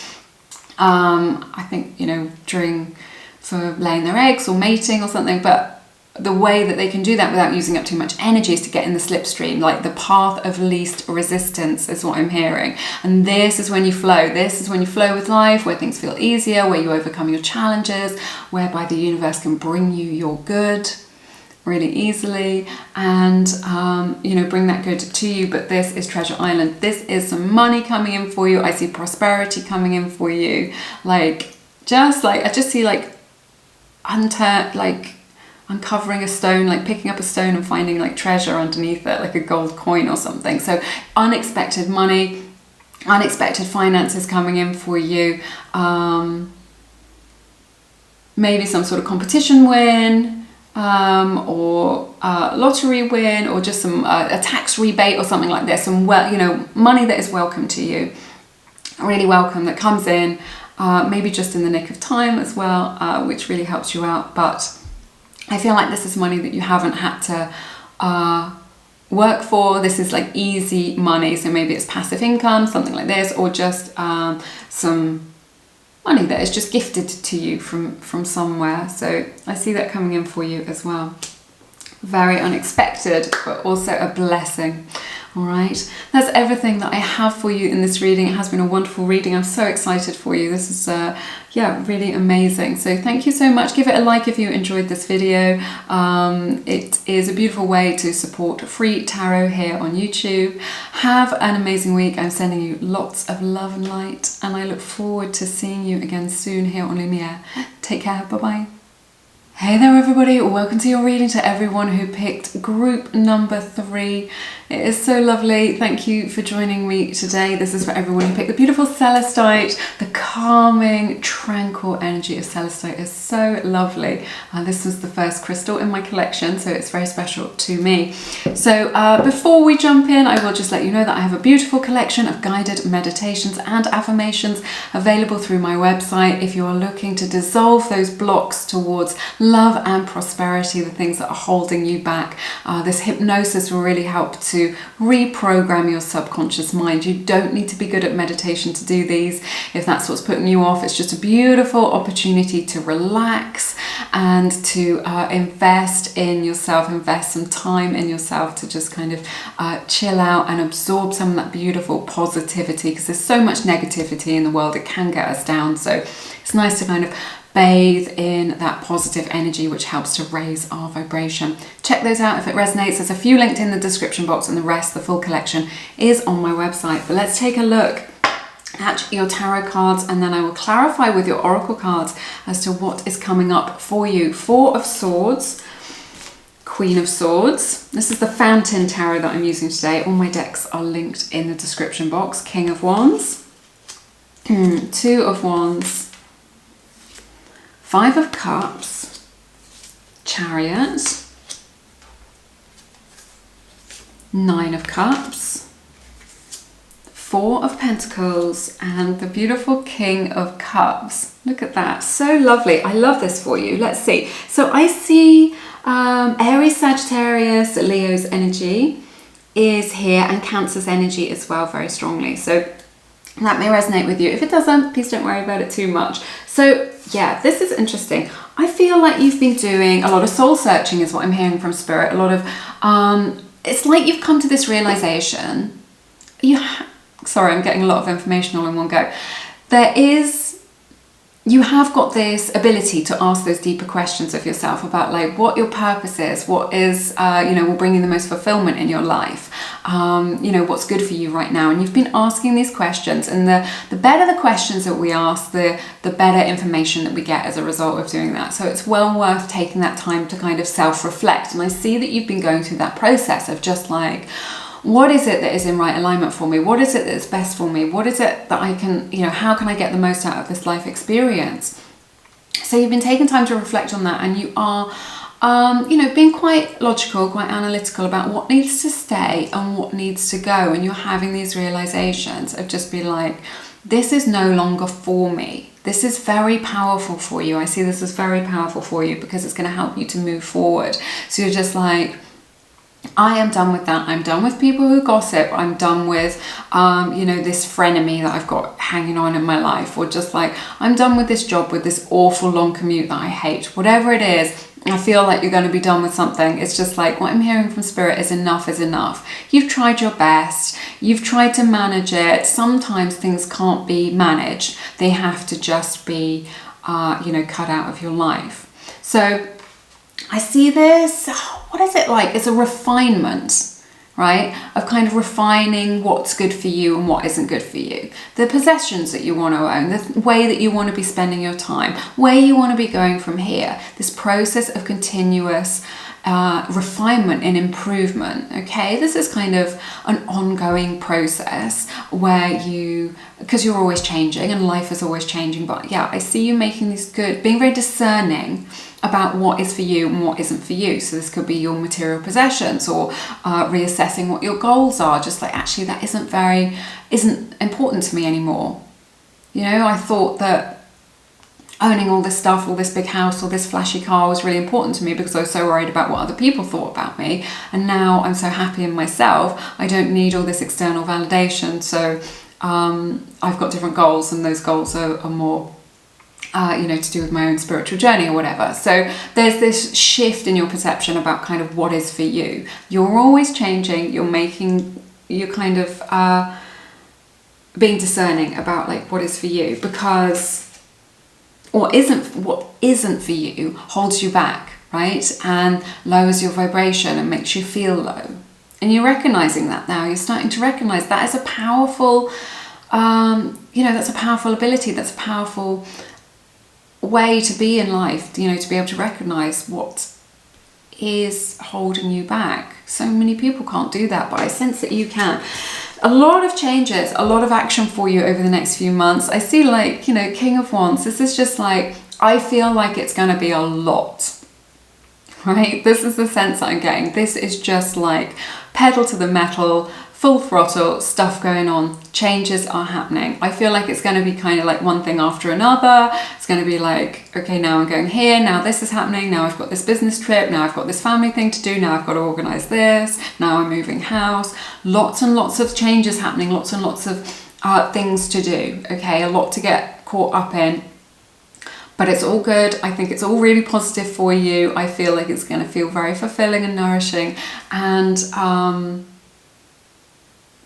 [SPEAKER 1] I think, you know, for laying their eggs or mating or something, but the way that they can do that without using up too much energy is to get in the slipstream, like the path of least resistance is what I'm hearing. And this is when you flow. This is when you flow with life, where things feel easier, where you overcome your challenges, whereby the universe can bring you your good really easily and you know, bring that good to you. But this is Treasure Island. This is some money coming in for you. I see prosperity coming in for you. Like, just like, I just see like uncovering a stone, like picking up a stone and finding like treasure underneath it, like a gold coin or something. So unexpected money, unexpected finances coming in for you. Maybe some sort of competition win, or lottery win, or just some a tax rebate or something like this. Some, well, you know, money that is welcome to you, really welcome, that comes in, maybe just in the nick of time as well, which really helps you out. But I feel like this is money that you haven't had to work for. This is like easy money. So maybe it's passive income, something like this, or just some money that is just gifted to you from somewhere. So I see that coming in for you as well. Very unexpected, but also a blessing. All right, that's everything that I have for you in this reading. It has been a wonderful reading. I'm so excited for you. This is yeah, really amazing. So thank you so much. Give it a like if you enjoyed this video. It is a beautiful way to support free tarot here on YouTube. Have an amazing week. I'm sending you lots of love and light, and I look forward to seeing you again soon here on Lumiere. Take care. Bye-bye. Hey there everybody, welcome to your reading, to everyone who picked group number 3. It is so lovely. Thank you for joining me today. This is for everyone who picked the beautiful Celestite. The calming, tranquil energy of Celestite is so lovely. This was the first crystal in my collection, so it's very special to me. So before we jump in, I will just let you know that I have a beautiful collection of guided meditations and affirmations available through my website if you are looking to dissolve those blocks towards love and prosperity, the things that are holding you back. This hypnosis will really help to reprogram your subconscious mind. You don't need to be good at meditation to do these. If that's what's putting you off, it's just a beautiful opportunity to relax and to invest in yourself, invest some time in yourself to just kind of chill out and absorb some of that beautiful positivity, because there's so much negativity in the world, it can get us down. So it's nice to kind of bathe in that positive energy, which helps to raise our vibration. Check those out if it resonates. There's a few linked in the description box, and the rest, the full collection, is on my website. But let's take a look at your tarot cards, and then I will clarify with your oracle cards as to what is coming up for you. 4 of Swords, Queen of Swords. This is the Fountain Tarot that I'm using today. All my decks are linked in the description box. King of Wands, 2 of Wands, 5 of Cups, Chariot, 9 of Cups, 4 of Pentacles, and the beautiful King of Cups. Look at that, so lovely. I love this for you. Let's see. So I see Aries, Sagittarius, Leo's energy is here, and Cancer's energy as well, very strongly. So that may resonate with you. If it doesn't, please don't worry about it too much. So yeah, this is interesting. I feel like you've been doing a lot of soul searching is what I'm hearing from Spirit. A lot of, it's like you've come to this realization. Sorry, I'm getting a lot of information all in one go. You have got this ability to ask those deeper questions of yourself about like what your purpose is, what is, you know, will bring you the most fulfillment in your life, you know, what's good for you right now. And you've been asking these questions, and the better the questions that we ask, the better information that we get as a result of doing that. So it's well worth taking that time to kind of self-reflect. And I see that you've been going through that process of just like, what is it that is in right alignment for me? What is it that's best for me? What is it that I can, you know, how can I get the most out of this life experience? So you've been taking time to reflect on that, and you are, you know, being quite logical, quite analytical about what needs to stay and what needs to go. And you're having these realizations of just be like, this is no longer for me. This is very powerful for you. I see this as very powerful for you because it's going to help you to move forward. So you're just like, I am done with that. I'm done with people who gossip. I'm done with, you know, this frenemy that I've got hanging on in my life, or just like, I'm done with this job, with this awful long commute that I hate. Whatever it is, I feel like you're going to be done with something. It's just like what I'm hearing from Spirit is enough is enough. You've tried your best. You've tried to manage it. Sometimes things can't be managed. They have to just be, cut out of your life. So I see this, what is it like? It's a refinement, right? Of kind of refining what's good for you and what isn't good for you. The possessions that you want to own, the way that you want to be spending your time, where you want to be going from here. This process of continuous refinement and improvement, okay? This is kind of an ongoing process where because you're always changing and life is always changing, but yeah, I see you making these being very discerning about what is for you and what isn't for you. So this could be your material possessions, or reassessing what your goals are, just like, actually that isn't important to me anymore. I thought that owning all this stuff, all this big house, all this flashy car was really important to me because I was so worried about what other people thought about me. And now I'm so happy in myself, I don't need all this external validation. So I've got different goals, and those goals are more to do with my own spiritual journey or whatever. So there's this shift in your perception about kind of what is for you. You're always changing. You're kind of being discerning about like what is for you, because what isn't for you holds you back, right? And lowers your vibration and makes you feel low. And you're recognizing that now. You're starting to recognize that is a powerful, that's a powerful ability. That's a powerful way to be in life, to be able to recognize what is holding you back. So many people can't do that, but I sense that you can. A lot of changes, a lot of action for you over the next few months. I see like, King of Wands. This is just like, I feel like it's going to be a lot, right? This is the sense that I'm getting. This is just like pedal to the metal, full throttle, stuff going on. Changes are happening. I feel like it's going to be kind of like one thing after another. It's going to be like, okay, now I'm going here. Now this is happening. Now I've got this business trip. Now I've got this family thing to do. Now I've got to organize this. Now I'm moving house. Lots and lots of changes happening. Lots and lots of things to do. Okay, a lot to get caught up in. But it's all good. I think it's all really positive for you. I feel like it's going to feel very fulfilling and nourishing. And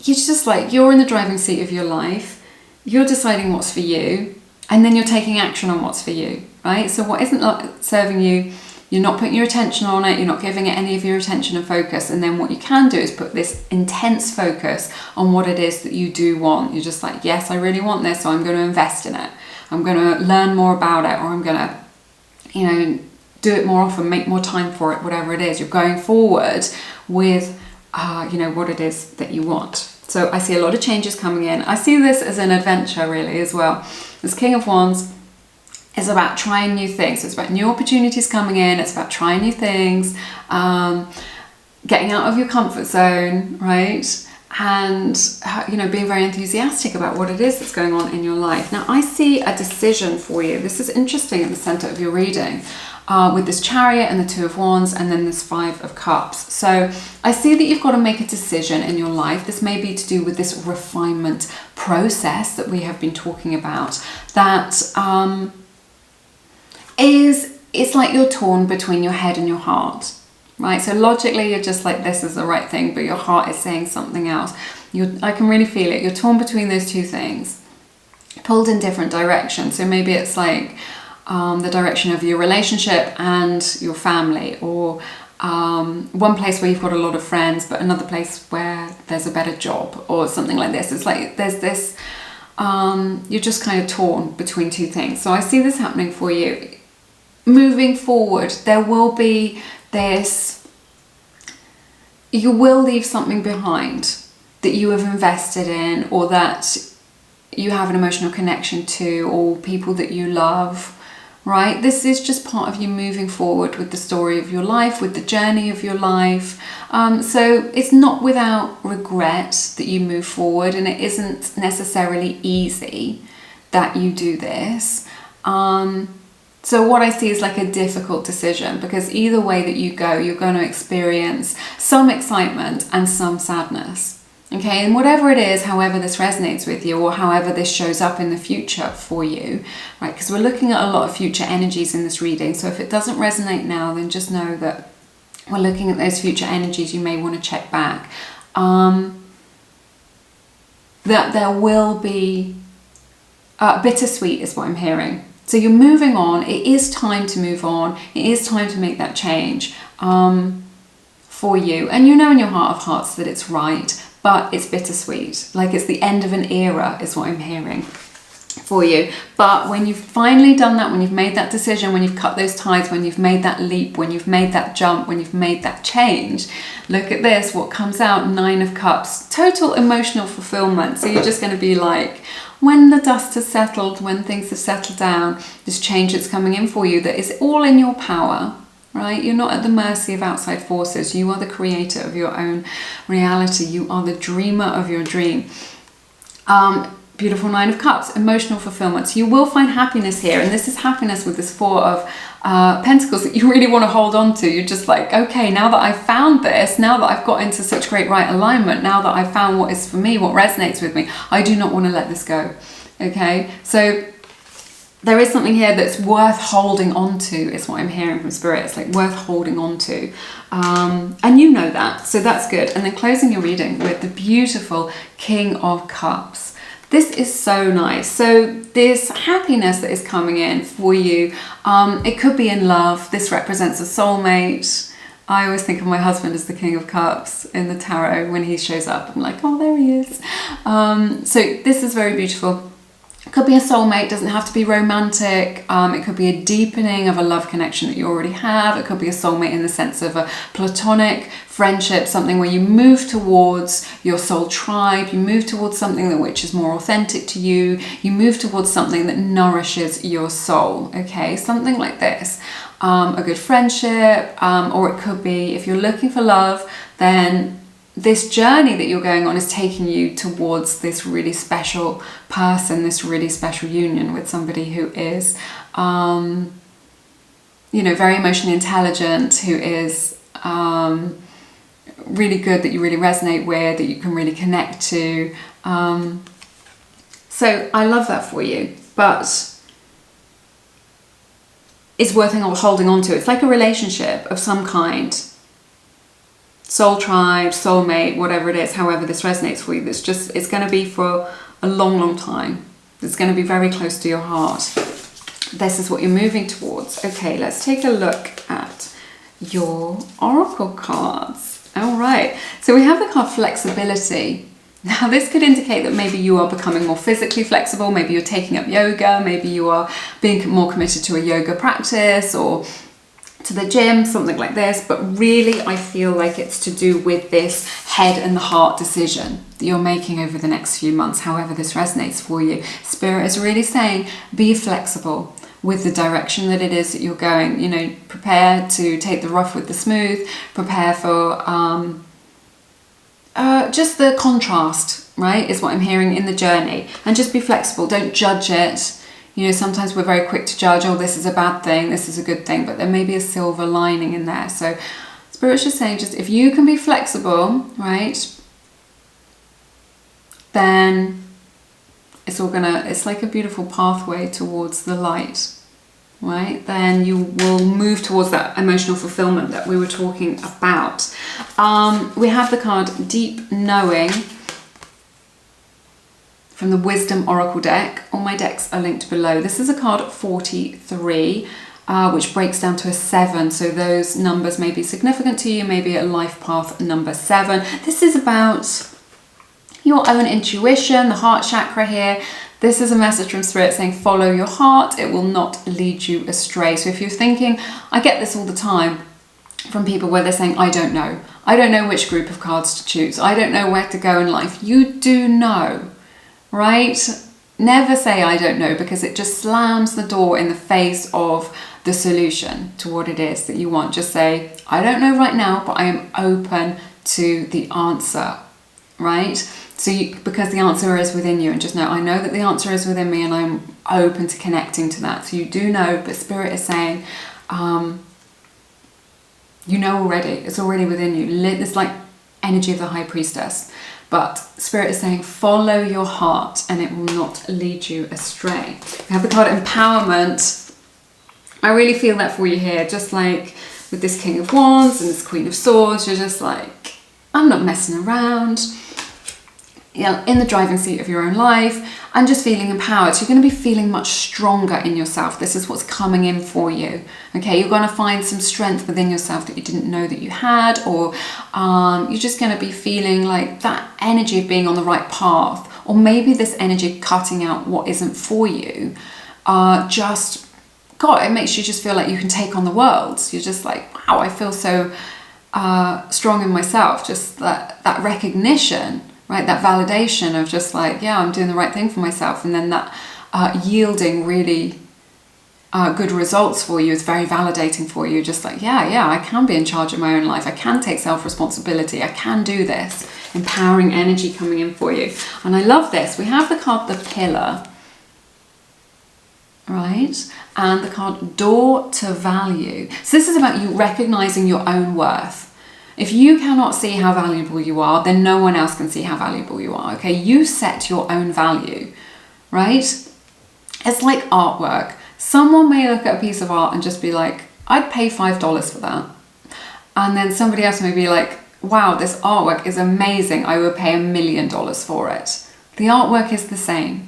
[SPEAKER 1] it's just like you're in the driving seat of your life. You're deciding what's for you, and then you're taking action on what's for you, right? So what isn't serving you, you're not putting your attention on it. You're not giving it any of your attention and focus. And then what you can do is put this intense focus on what it is that you do want. You're just like, yes, I really want this, so I'm going to invest in it. I'm going to learn more about it, or I'm going to, do it more often, make more time for it, whatever it is. You're going forward with, what it is that you want. So I see a lot of changes coming in. I see this as an adventure really as well. This King of Wands is about trying new things. So it's about new opportunities coming in. It's about trying new things, getting out of your comfort zone, right? And, being very enthusiastic about what it is that's going on in your life. Now I see a decision for you. This is interesting at the center of your reading. With this Chariot and the Two of Wands and then this Five of Cups. So I see that you've got to make a decision in your life. This may be to do with this refinement process that we have been talking about, that it's like you're torn between your head and your heart, right? So logically you're just like, this is the right thing, but your heart is saying something else. I can really feel it. You're torn between those two things, pulled in different directions. So maybe it's like the direction of your relationship and your family, or one place where you've got a lot of friends but another place where there's a better job or something like this. It's like there's this you're just kind of torn between two things. So I see this happening for you. Moving forward, there will be this, you will leave something behind that you have invested in, or that you have an emotional connection to, or people that you love, right? This is just part of you moving forward with the story of your life, with the journey of your life. So it's not without regret that you move forward, and it isn't necessarily easy that you do this. So what I see is like a difficult decision, because either way that you go, you're going to experience some excitement and some sadness. Okay, and whatever it is, however this resonates with you, or however this shows up in the future for you, right? Because we're looking at a lot of future energies in this reading. So if it doesn't resonate now, then just know that we're looking at those future energies you may want to check back. That there will be bittersweet is what I'm hearing. So you're moving on. It is time to move on. It is time to make that change for you. And you know in your heart of hearts that it's right, but it's bittersweet. Like it's the end of an era is what I'm hearing for you. But when you've finally done that, when you've made that decision, when you've cut those ties, when you've made that leap, when you've made that jump, when you've made that change, look at this, what comes out, 9 of Cups, total emotional fulfillment. So you're just going to be like, when the dust has settled, when things have settled down, this change that's coming in for you that is all in your power, right? You're not at the mercy of outside forces. You are the creator of your own reality. You are the dreamer of your dream. Beautiful 9 of Cups, emotional fulfillment. So you will find happiness here, and this is happiness with this 4 of Pentacles that you really want to hold on to. You're just like, okay, now that I've found this, now that I've got into such great right alignment, now that I've found what is for me, what resonates with me, I do not want to let this go. Okay, so there is something here that's worth holding on to, is what I'm hearing from Spirit. It's like worth holding on to. And you know that, so that's good. And then closing your reading with the beautiful King of Cups. This is so nice. So this happiness that is coming in for you, it could be in love. This represents a soulmate. I always think of my husband as the King of Cups in the tarot. When he shows up, I'm like, oh, there he is. So this is very beautiful. It could be a soulmate, doesn't have to be romantic. It could be a deepening of a love connection that you already have. It could be a soulmate in the sense of a platonic friendship, something where you move towards your soul tribe, you move towards something that which is more authentic to you, you move towards something that nourishes your soul, okay? Something like this. A good friendship, or it could be, if you're looking for love, then this journey that you're going on is taking you towards this really special person, this really special union with somebody who is, you know, very emotionally intelligent, who is really good, that you really resonate with, that you can really connect to. So I love that for you, but it's worth holding on to. It's like a relationship of some kind. Soul tribe, soulmate, whatever it is, however this resonates for you. It's going to be for a long, long time. It's going to be very close to your heart. This is what you're moving towards. Okay, let's take a look at your oracle cards. All right, so we have the card flexibility. Now this could indicate that maybe you are becoming more physically flexible, maybe you're taking up yoga, maybe you are being more committed to a yoga practice or to the gym, something like this. But really I feel like it's to do with this head and the heart decision that you're making over the next few months, however this resonates for you. Spirit is really saying, be flexible with the direction that it is that you're going. You know, prepare to take the rough with the smooth, prepare for just the contrast, right, is what I'm hearing in the journey. And just be flexible, don't judge it. You know, sometimes we're very quick to judge, oh, this is a bad thing, this is a good thing, but there may be a silver lining in there. So Spirit's just saying, just if you can be flexible, right, then it's all gonna, it's like a beautiful pathway towards the light, right? Then you will move towards that emotional fulfillment that we were talking about. We have the card Deep Knowing from the Wisdom Oracle deck. All my decks are linked below. This is a card 43, which breaks down to a 7. So those numbers may be significant to you, maybe a life path number 7. This is about your own intuition, the heart chakra here. This is a message from Spirit saying, follow your heart. It will not lead you astray. So if you're thinking, I get this all the time from people where they're saying, I don't know. I don't know which group of cards to choose. I don't know where to go in life. You do know. Right? Never say I don't know, because it just slams the door in the face of the solution to what it is that you want. Just say, I don't know right now, but I am open to the answer, right? So because the answer is within you, and just know, I know that the answer is within me and I'm open to connecting to that. So you do know, but Spirit is saying, you know already, it's already within you. It's like energy of the High Priestess. but Spirit is saying follow your heart and it will not lead you astray. We have the card Empowerment. I really feel that for you here, just like with this King of Wands and this Queen of Swords. You're just like, I'm not messing around. Yeah, in the driving seat of your own life and just feeling empowered. So you're going to be feeling much stronger in yourself. This is what's coming in for you. Okay, you're going to find some strength within yourself that you didn't know that you had, or you're just going to be feeling like that energy of being on the right path, or maybe this energy of cutting out what isn't for you. God, it makes you just feel like you can take on the world. So you're just like, wow, I feel so strong in myself. Just that recognition, right? That validation of just like, yeah, I'm doing the right thing for myself. And then that yielding really good results for you is very validating for you. Just like, yeah, I can be in charge of my own life. I can take self-responsibility. I can do this. Empowering energy coming in for you. And I love this. We have the card, the Pillar, right? And the card Door to Value. So this is about you recognizing your own worth. If you cannot see how valuable you are, then no one else can see how valuable you are, okay? You set your own value, right? It's like artwork. Someone may look at a piece of art and just be like, I'd pay $5 for that. And then somebody else may be like, wow, this artwork is amazing. I would pay $1 million for it. The artwork is the same,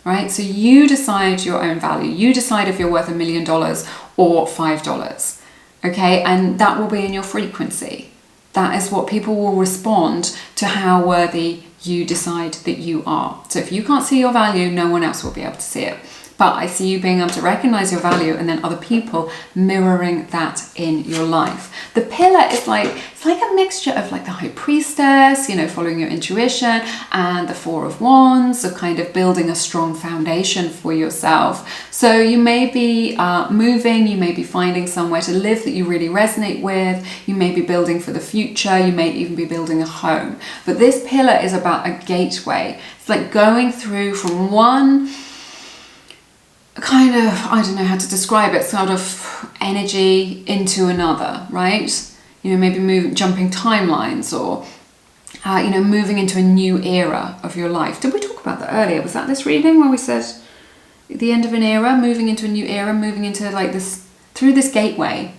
[SPEAKER 1] right? So you decide your own value. You decide if you're worth $1 million or $5, okay? And that will be in your frequency. That is what people will respond to, how worthy you decide that you are. So if you can't see your value, no one else will be able to see it. But I see you being able to recognize your value and then other people mirroring that in your life. The Pillar is like, it's like a mixture of like the High Priestess, you know, following your intuition, and the Four of Wands, so kind of building a strong foundation for yourself. So you may be moving, you may be finding somewhere to live that you really resonate with, you may be building for the future, you may even be building a home. But this Pillar is about a gateway. It's like going through from one kind of, I don't know how to describe it, sort of energy into another, right? You know, maybe jumping timelines, or you know, moving into a new era of your life. Did we talk about that earlier? Was that this reading where we said the end of an era, moving into a new era, moving into like this, through this gateway?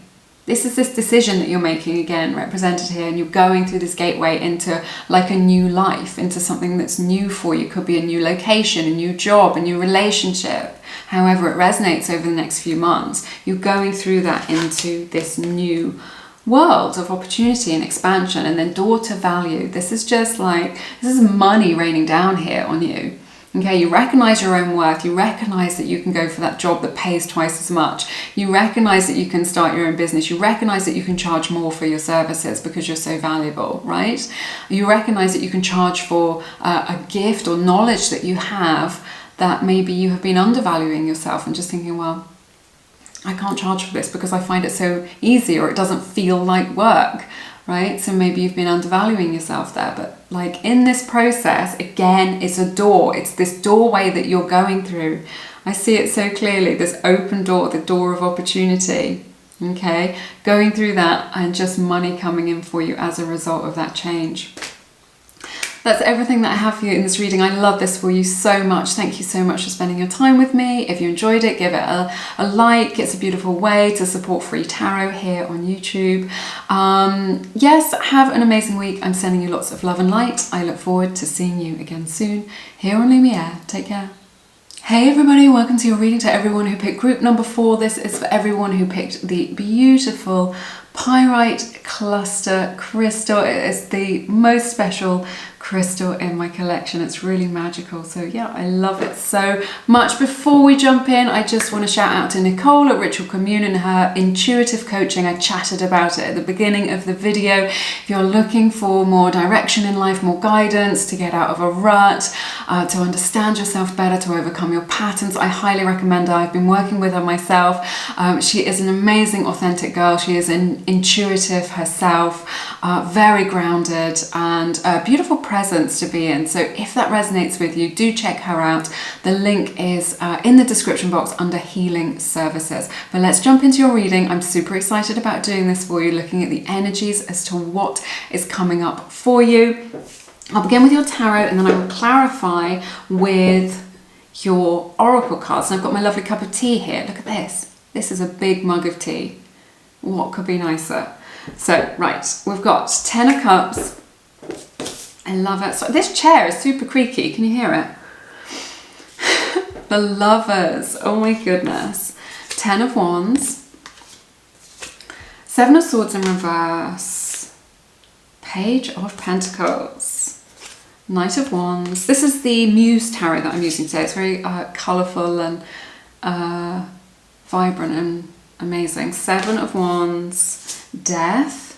[SPEAKER 1] This is this decision that you're making, again represented here, and you're going through this gateway into like a new life, into something that's new for you. Could be a new location, a new job, a new relationship, however it resonates over the next few months. You're going through that into this new world of opportunity and expansion. And then Door to Value. This is just like, this is money raining down here on you. Okay, you recognize your own worth. You recognize that you can go for that job that pays twice as much. You recognize that you can start your own business. You recognize that you can charge more for your services because you're so valuable, right? You recognize that you can charge for a gift or knowledge that you have, that maybe you have been undervaluing yourself and just thinking, well, I can't charge for this because I find it so easy, or it doesn't feel like work. Right? So maybe you've been undervaluing yourself there, but like in this process, again, it's a door. It's this doorway that you're going through. I see it so clearly, this open door, the door of opportunity. Okay? Going through that, and just money coming in for you as a result of that change. That's everything that I have for you in this reading. I love this for you so much. Thank you so much for spending your time with me. If you enjoyed it, give it a like. It's a beautiful way to support free tarot here on YouTube. Yes, have an amazing week. I'm sending you lots of love and light. I look forward to seeing you again soon here on Lumiere. Take care. Hey everybody, welcome to your reading. To everyone who picked group number 4, this is for everyone who picked the beautiful pyrite cluster crystal. It is the most special crystal in my collection. It's really magical. So yeah, I love it so much. Before we jump in, I just want to shout out to Nicole at Ritual Commune and her intuitive coaching. I chatted about it at the beginning of the video. If you're looking for more direction in life, more guidance to get out of a rut, to understand yourself better, to overcome your patterns, I highly recommend her. I've been working with her myself. She is an amazing, authentic girl. She is an intuitive herself, very grounded, and a beautiful presence to be in. So if that resonates with you, do check her out. The link is in the description box under healing services. But let's jump into your reading. I'm super excited about doing this for you, looking at the energies as to what is coming up for you. I'll begin with your tarot and then I will clarify with your oracle cards. And I've got my lovely cup of tea here. Look at this. This is a big mug of tea. What could be nicer? So, right, we've got 10 of Cups. I love it. So this chair is super creaky. Can you hear it? The Lovers. Oh my goodness. 10 of Wands. 7 of Swords in reverse. Page of Pentacles. Knight of Wands. This is the Muse Tarot that I'm using today. It's very colourful and vibrant and amazing. 7 of Wands. Death.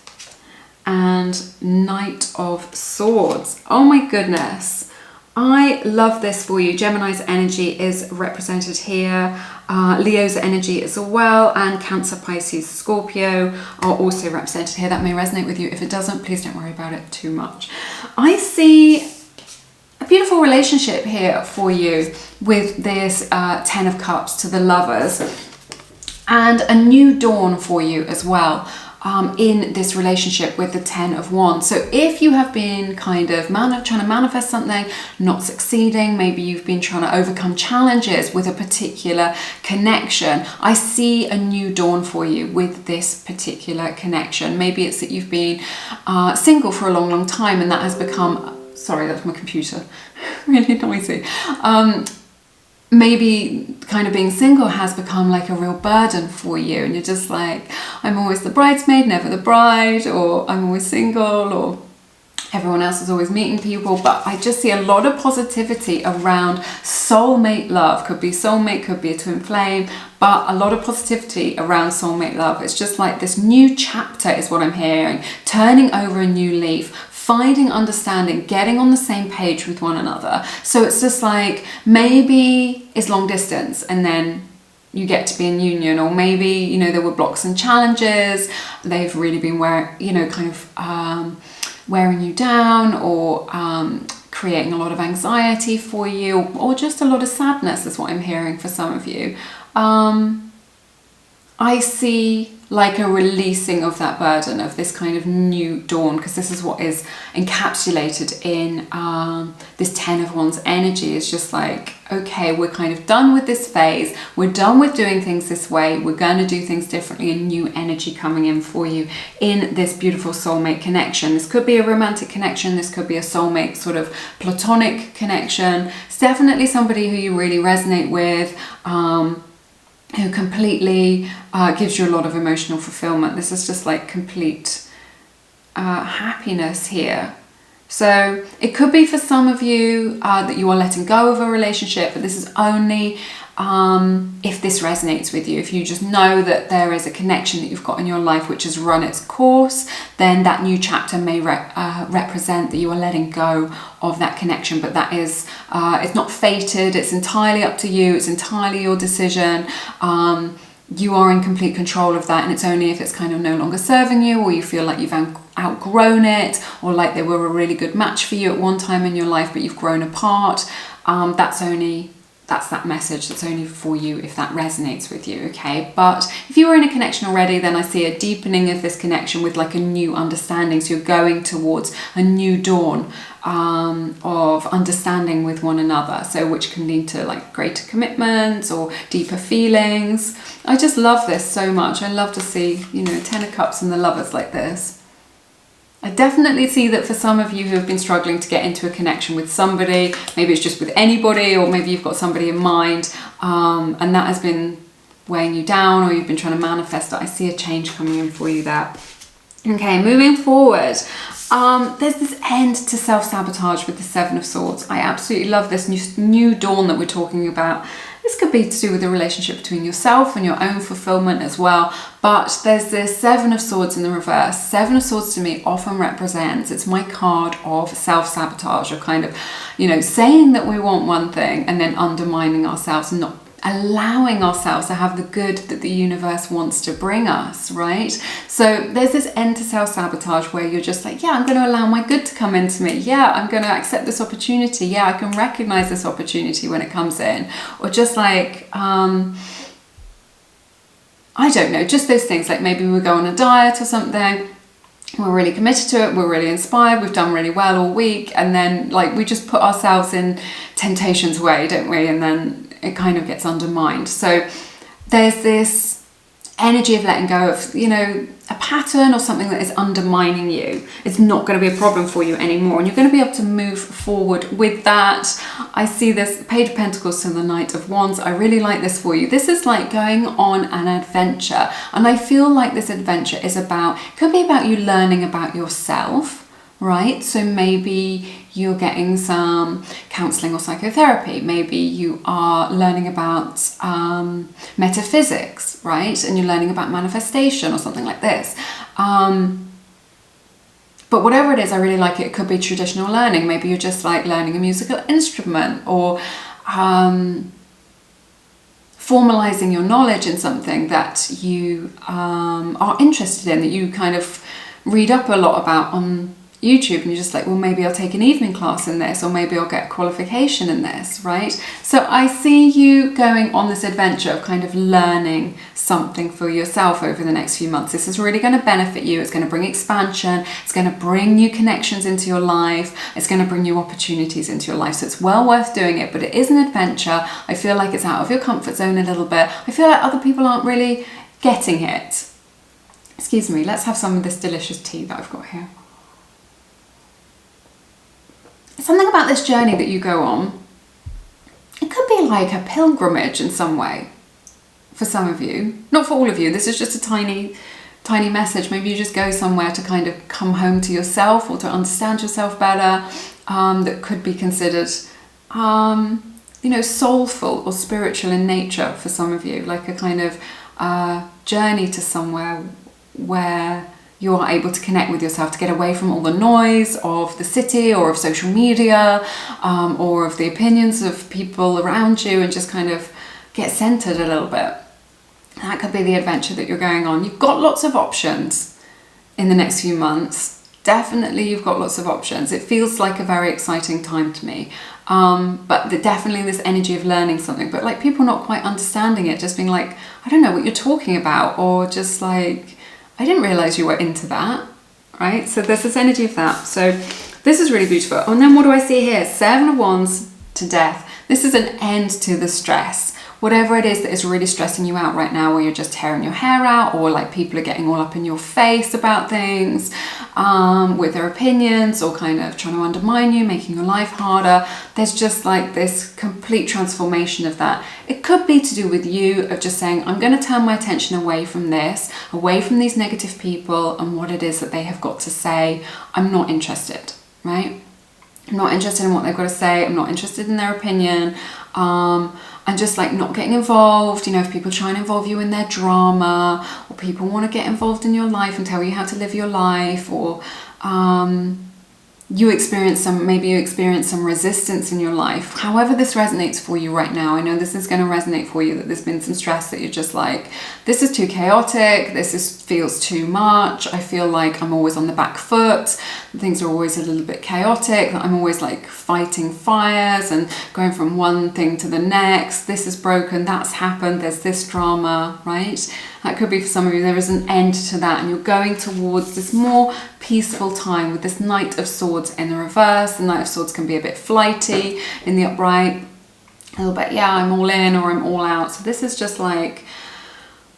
[SPEAKER 1] And Knight of Swords. Oh my goodness. I love this for you. Gemini's energy is represented here. Leo's energy as well, and Cancer, Pisces, Scorpio are also represented here. That may resonate with you. If it doesn't, please don't worry about it too much. I see a beautiful relationship here for you with this 10 of Cups to the Lovers, and a new dawn for you as well. In this relationship with the 10 of Wands. So if you have been kind of trying to manifest something, not succeeding, maybe you've been trying to overcome challenges with a particular connection, I see a new dawn for you with this particular connection. Maybe it's that you've been single for a long, long time and that has become, sorry, that's my computer, really noisy. Maybe kind of being single has become like a real burden for you and you're just like, I'm always the bridesmaid, never the bride, or I'm always single, or everyone else is always meeting people. But I just see a lot of positivity around soulmate love. Could be soulmate, could be a twin flame, but a lot of positivity around soulmate love. It's just like this new chapter is what I'm hearing, turning over a new leaf, finding understanding, getting on the same page with one another. So it's just like, maybe it's long distance and then you get to be in union, or maybe, you know, there were blocks and challenges, they've really been wearing you down, or creating a lot of anxiety for you, or just a lot of sadness is what I'm hearing for some of you. I see like a releasing of that burden of this kind of new dawn, because this is what is encapsulated in this 10 of Wands energy. It's just like, okay, we're kind of done with this phase, we're done with doing things this way, we're going to do things differently, and new energy coming in for you in this beautiful soulmate connection. This could be a romantic connection, this could be a soulmate sort of platonic connection. It's definitely somebody who you really resonate with, who completely gives you a lot of emotional fulfillment. This is just like complete happiness here. So it could be for some of you that you are letting go of a relationship, but this is only if this resonates with you. If you just know that there is a connection that you've got in your life which has run its course, then that new chapter may represent that you are letting go of that connection. But that is, it's not fated, it's entirely up to you, it's entirely your decision. You are in complete control of that, and it's only if it's kind of no longer serving you, or you feel like you've outgrown it, or like they were a really good match for you at one time in your life but you've grown apart. That's that message that's only for you if that resonates with you, okay? But if you were in a connection already, then I see a deepening of this connection with like a new understanding. So you're going towards a new dawn of understanding with one another, so which can lead to like greater commitments or deeper feelings. I just love this so much. I love to see, you know, 10 of Cups and the Lovers like this. I definitely see that for some of you who have been struggling to get into a connection with somebody, maybe it's just with anybody, or maybe you've got somebody in mind and that has been weighing you down, or you've been trying to manifest it. I see a change coming in for you there. Okay, moving forward, there's this end to self-sabotage with the 7 of Swords. I absolutely love this new dawn that we're talking about. This could be to do with the relationship between yourself and your own fulfillment as well. But there's this 7 of Swords in the reverse. 7 of Swords to me often represents, it's my card of self-sabotage, or kind of, you know, saying that we want one thing and then undermining ourselves and not allowing ourselves to have the good that the universe wants to bring us, right? So there's this end to self-sabotage where you're just like, yeah, I'm going to allow my good to come into me. Yeah, I'm going to accept this opportunity. Yeah, I can recognize this opportunity when it comes in. Or just like, I don't know, just those things, like maybe we go on a diet or something, we're really committed to it, we're really inspired, we've done really well all week, and then like we just put ourselves in temptation's way, don't we? And then it kind of gets undermined. So there's this energy of letting go of, you know, a pattern or something that is undermining you. It's not going to be a problem for you anymore, and you're going to be able to move forward with that. I see this Page of Pentacles to the Knight of Wands. I really like this for you. This is like going on an adventure, and I feel like this adventure is about, could be about you learning about yourself, right? So maybe you're getting some counseling or psychotherapy. Maybe you are learning about metaphysics, right? And you're learning about manifestation or something like this. But whatever it is, I really like it. It could be traditional learning. Maybe you're just like learning a musical instrument, or formalizing your knowledge in something that you are interested in, that you kind of read up a lot about on YouTube, and you're just like, well, maybe I'll take an evening class in this, or maybe I'll get a qualification in this, right? So I see you going on this adventure of kind of learning something for yourself over the next few months. This is really going to benefit you. It's going to bring expansion. It's going to bring new connections into your life. It's going to bring new opportunities into your life. So it's well worth doing it, but it is an adventure. I feel like it's out of your comfort zone a little bit. I feel like other people aren't really getting it. Excuse me, let's have some of this delicious tea that I've got here. Something about this journey that you go on, it could be like a pilgrimage in some way for some of you. Not for all of you. This is just a tiny message. Maybe you just go somewhere to kind of come home to yourself, or to understand yourself better. That could be considered, you know, soulful or spiritual in nature for some of you. Like a kind of journey to somewhere where you are able to connect with yourself, to get away from all the noise of the city or of social media, or of the opinions of people around you, and just kind of get centered a little bit. That could be the adventure that you're going on. You've got lots of options in the next few months. Definitely you've got lots of options. It feels like a very exciting time to me. But definitely this energy of learning something, but like people not quite understanding it, just being like, I don't know what you're talking about, or just like, I didn't realize you were into that, right? So there's this energy of that. So this is really beautiful. And then what do I see here? 7 of Wands to Death. This is an end to the stress. Whatever it is that is really stressing you out right now, where you're just tearing your hair out, or like people are getting all up in your face about things with their opinions, or kind of trying to undermine you, making your life harder. There's just like this complete transformation of that. It could be to do with you, of just saying, I'm going to turn my attention away from this, away from these negative people and what it is that they have got to say. I'm not interested, right? I'm not interested in what they've got to say. I'm not interested in their opinion. And just like not getting involved, you know, if people try and involve you in their drama, or people want to get involved in your life and tell you how to live your life, or maybe you experience some resistance in your life. However this resonates for you right now, I know this is going to resonate for you, that there's been some stress, that you're just like, this is too chaotic, feels too much, I feel like I'm always on the back foot, things are always a little bit chaotic, I'm always like fighting fires and going from one thing to the next, this is broken, that's happened, there's this drama, right? That could be for some of you. There is an end to that, and you're going towards this more peaceful time with this Knight of Swords in the reverse. The Knight of Swords can be a bit flighty in the upright, a little bit, yeah, I'm all in or I'm all out. So this is just like,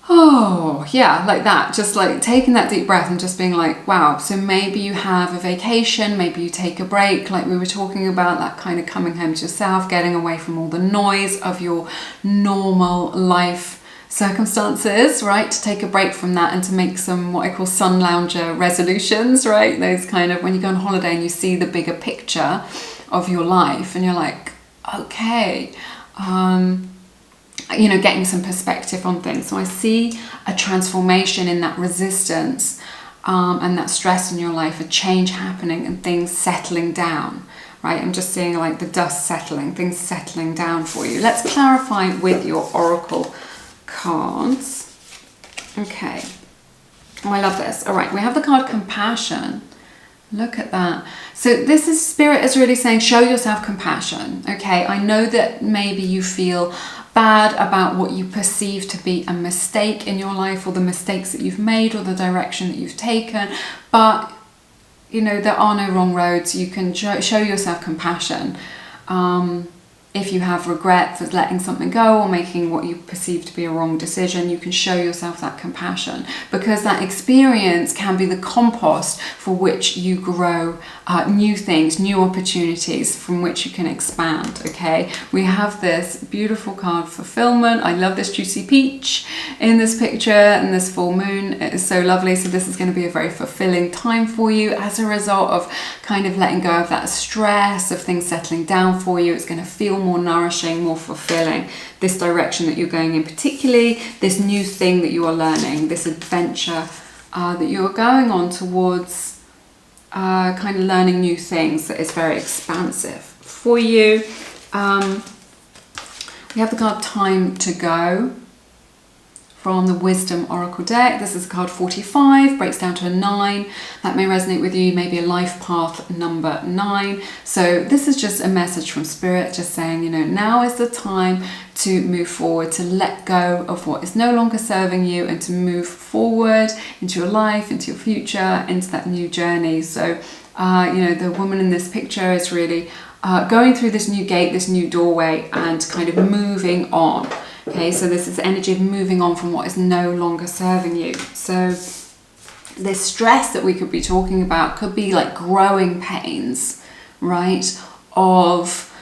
[SPEAKER 1] oh yeah, like that, just like taking that deep breath and just being like, wow. So maybe you have a vacation, maybe you take a break, like we were talking about, that kind of coming home to yourself, getting away from all the noise of your normal life circumstances, right? To take a break from that and to make some what I call sun lounger resolutions, right? Those kind of, when you go on holiday and you see the bigger picture of your life and you're like, okay, you know, getting some perspective on things. So I see a transformation in that resistance and that stress in your life, a change happening and things settling down, right? I'm just seeing like the dust settling, things settling down for you. Let's clarify with your oracle cards. Okay. Oh, I love this. All right, we have the card Compassion. Look at that. So this is, Spirit is really saying, show yourself compassion. Okay, I know that maybe you feel bad about what you perceive to be a mistake in your life, or the mistakes that you've made, or the direction that you've taken. But you know, there are no wrong roads. You can show yourself compassion. If you have regret for letting something go or making what you perceive to be a wrong decision, you can show yourself that compassion, because that experience can be the compost for which you grow new things, new opportunities from which you can expand. Okay, we have this beautiful card, fulfillment. I love this juicy peach in this picture, and this full moon. It is so lovely. So this is going to be a very fulfilling time for you as a result of kind of letting go of that stress, of things settling down for you. It's going to feel more nourishing, more fulfilling, this direction that you're going in, particularly this new thing that you are learning, this adventure that you're going on towards, kind of learning new things, that is very expansive for you. We have the card Time to Go from the Wisdom Oracle deck. This is card 45, breaks down to a 9. That may resonate with you, maybe a life path number 9. So this is just a message from Spirit, just saying, you know, now is the time to move forward, to let go of what is no longer serving you, and to move forward into your life, into your future, into that new journey. So, you know, the woman in this picture is really going through this new gate, this new doorway, and kind of moving on. Okay, so this is the energy of moving on from what is no longer serving you. So this stress that we could be talking about could be like growing pains, right? Of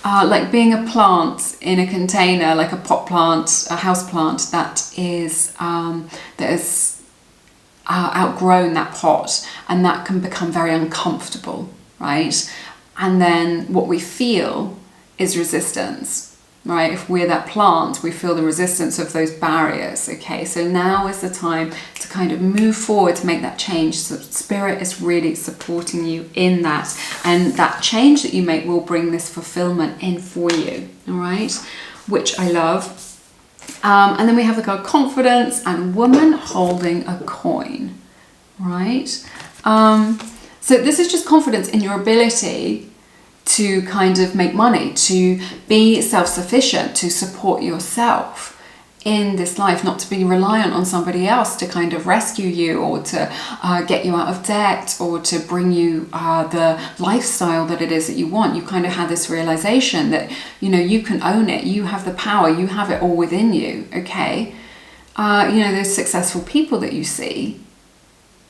[SPEAKER 1] like being a plant in a container, like a pot plant, a house plant that is outgrown that pot, and that can become very uncomfortable, right? And then what we feel is resistance. Right, if we're that plant, we feel the resistance of those barriers. Okay, so now is the time to kind of move forward, to make that change. So Spirit is really supporting you in that, and that change that you make will bring this fulfillment in for you. All right, which I love. And then we have the card Confidence and Woman Holding a Coin. Right, so this is just confidence in your ability to kind of make money, to be self-sufficient, to support yourself in this life, not to be reliant on somebody else to kind of rescue you, or to get you out of debt, or to bring you the lifestyle that it is that you want. You kind of have this realization that, you know, you can own it, you have the power, you have it all within you. Okay, you know, those successful people that you see,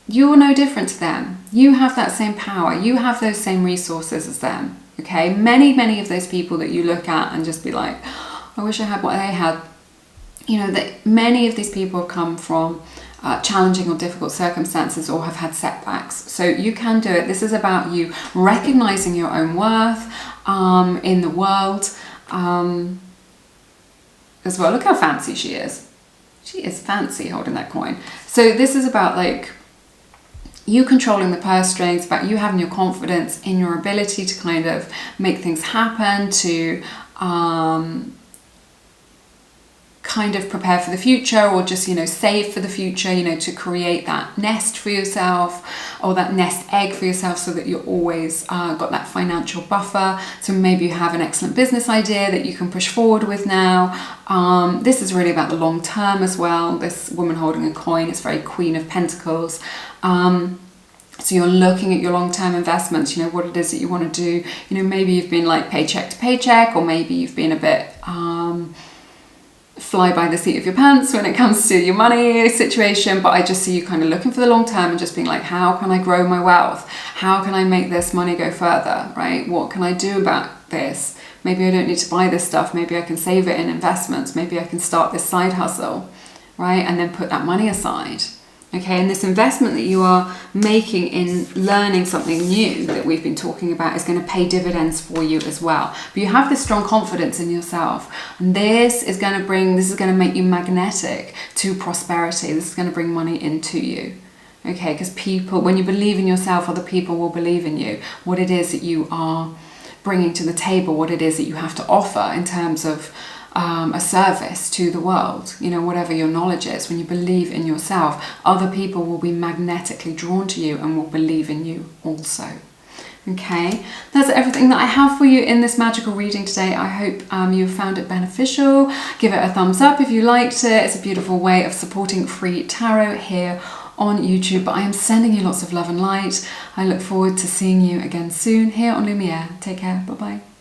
[SPEAKER 1] you're no different to them. You have that same power, you have those same resources as them. Okay, many of those people that you look at and just be like, I wish I had what they had. You know, that many of these people have come from challenging or difficult circumstances, or have had setbacks. So you can do it. This is about you recognizing your own worth in the world as well. Look how fancy she is. She is fancy holding that coin. So this is about like you controlling the purse strings, about you having your confidence in your ability to kind of make things happen, to kind of prepare for the future, or just, you know, save for the future, you know, to create that nest for yourself, or that nest egg for yourself, so that you're always got that financial buffer. So maybe you have an excellent business idea that you can push forward with now. This is really about the long term as well. This woman holding a coin is very Queen of Pentacles. So you're looking at your long-term investments, you know, what it is that you want to do. You know, maybe you've been like paycheck to paycheck, or maybe you've been a bit fly by the seat of your pants when it comes to your money situation. But I just see you kind of looking for the long term and just being like, how can I grow my wealth? How can I make this money go further, right? What can I do about this? Maybe I don't need to buy this stuff. Maybe I can save it in investments. Maybe I can start this side hustle, right? And then put that money aside. Okay, and this investment that you are making in learning something new that we've been talking about is going to pay dividends for you as well. But you have this strong confidence in yourself, and this is going to make you magnetic to prosperity. This is going to bring money into you. Okay, because people, when you believe in yourself, other people will believe in you. What it is that you are bringing to the table, what it is that you have to offer in terms of a service to the world, you know, whatever your knowledge is. When you believe in yourself, other people will be magnetically drawn to you and will believe in you also. Okay, that's everything that I have for you in this magical reading today. I hope you found it beneficial. Give it a thumbs up if you liked it. It's a beautiful way of supporting free tarot here on YouTube. But I am sending you lots of love and light. I look forward to seeing you again soon here on Lumiere. Take care. Bye-bye.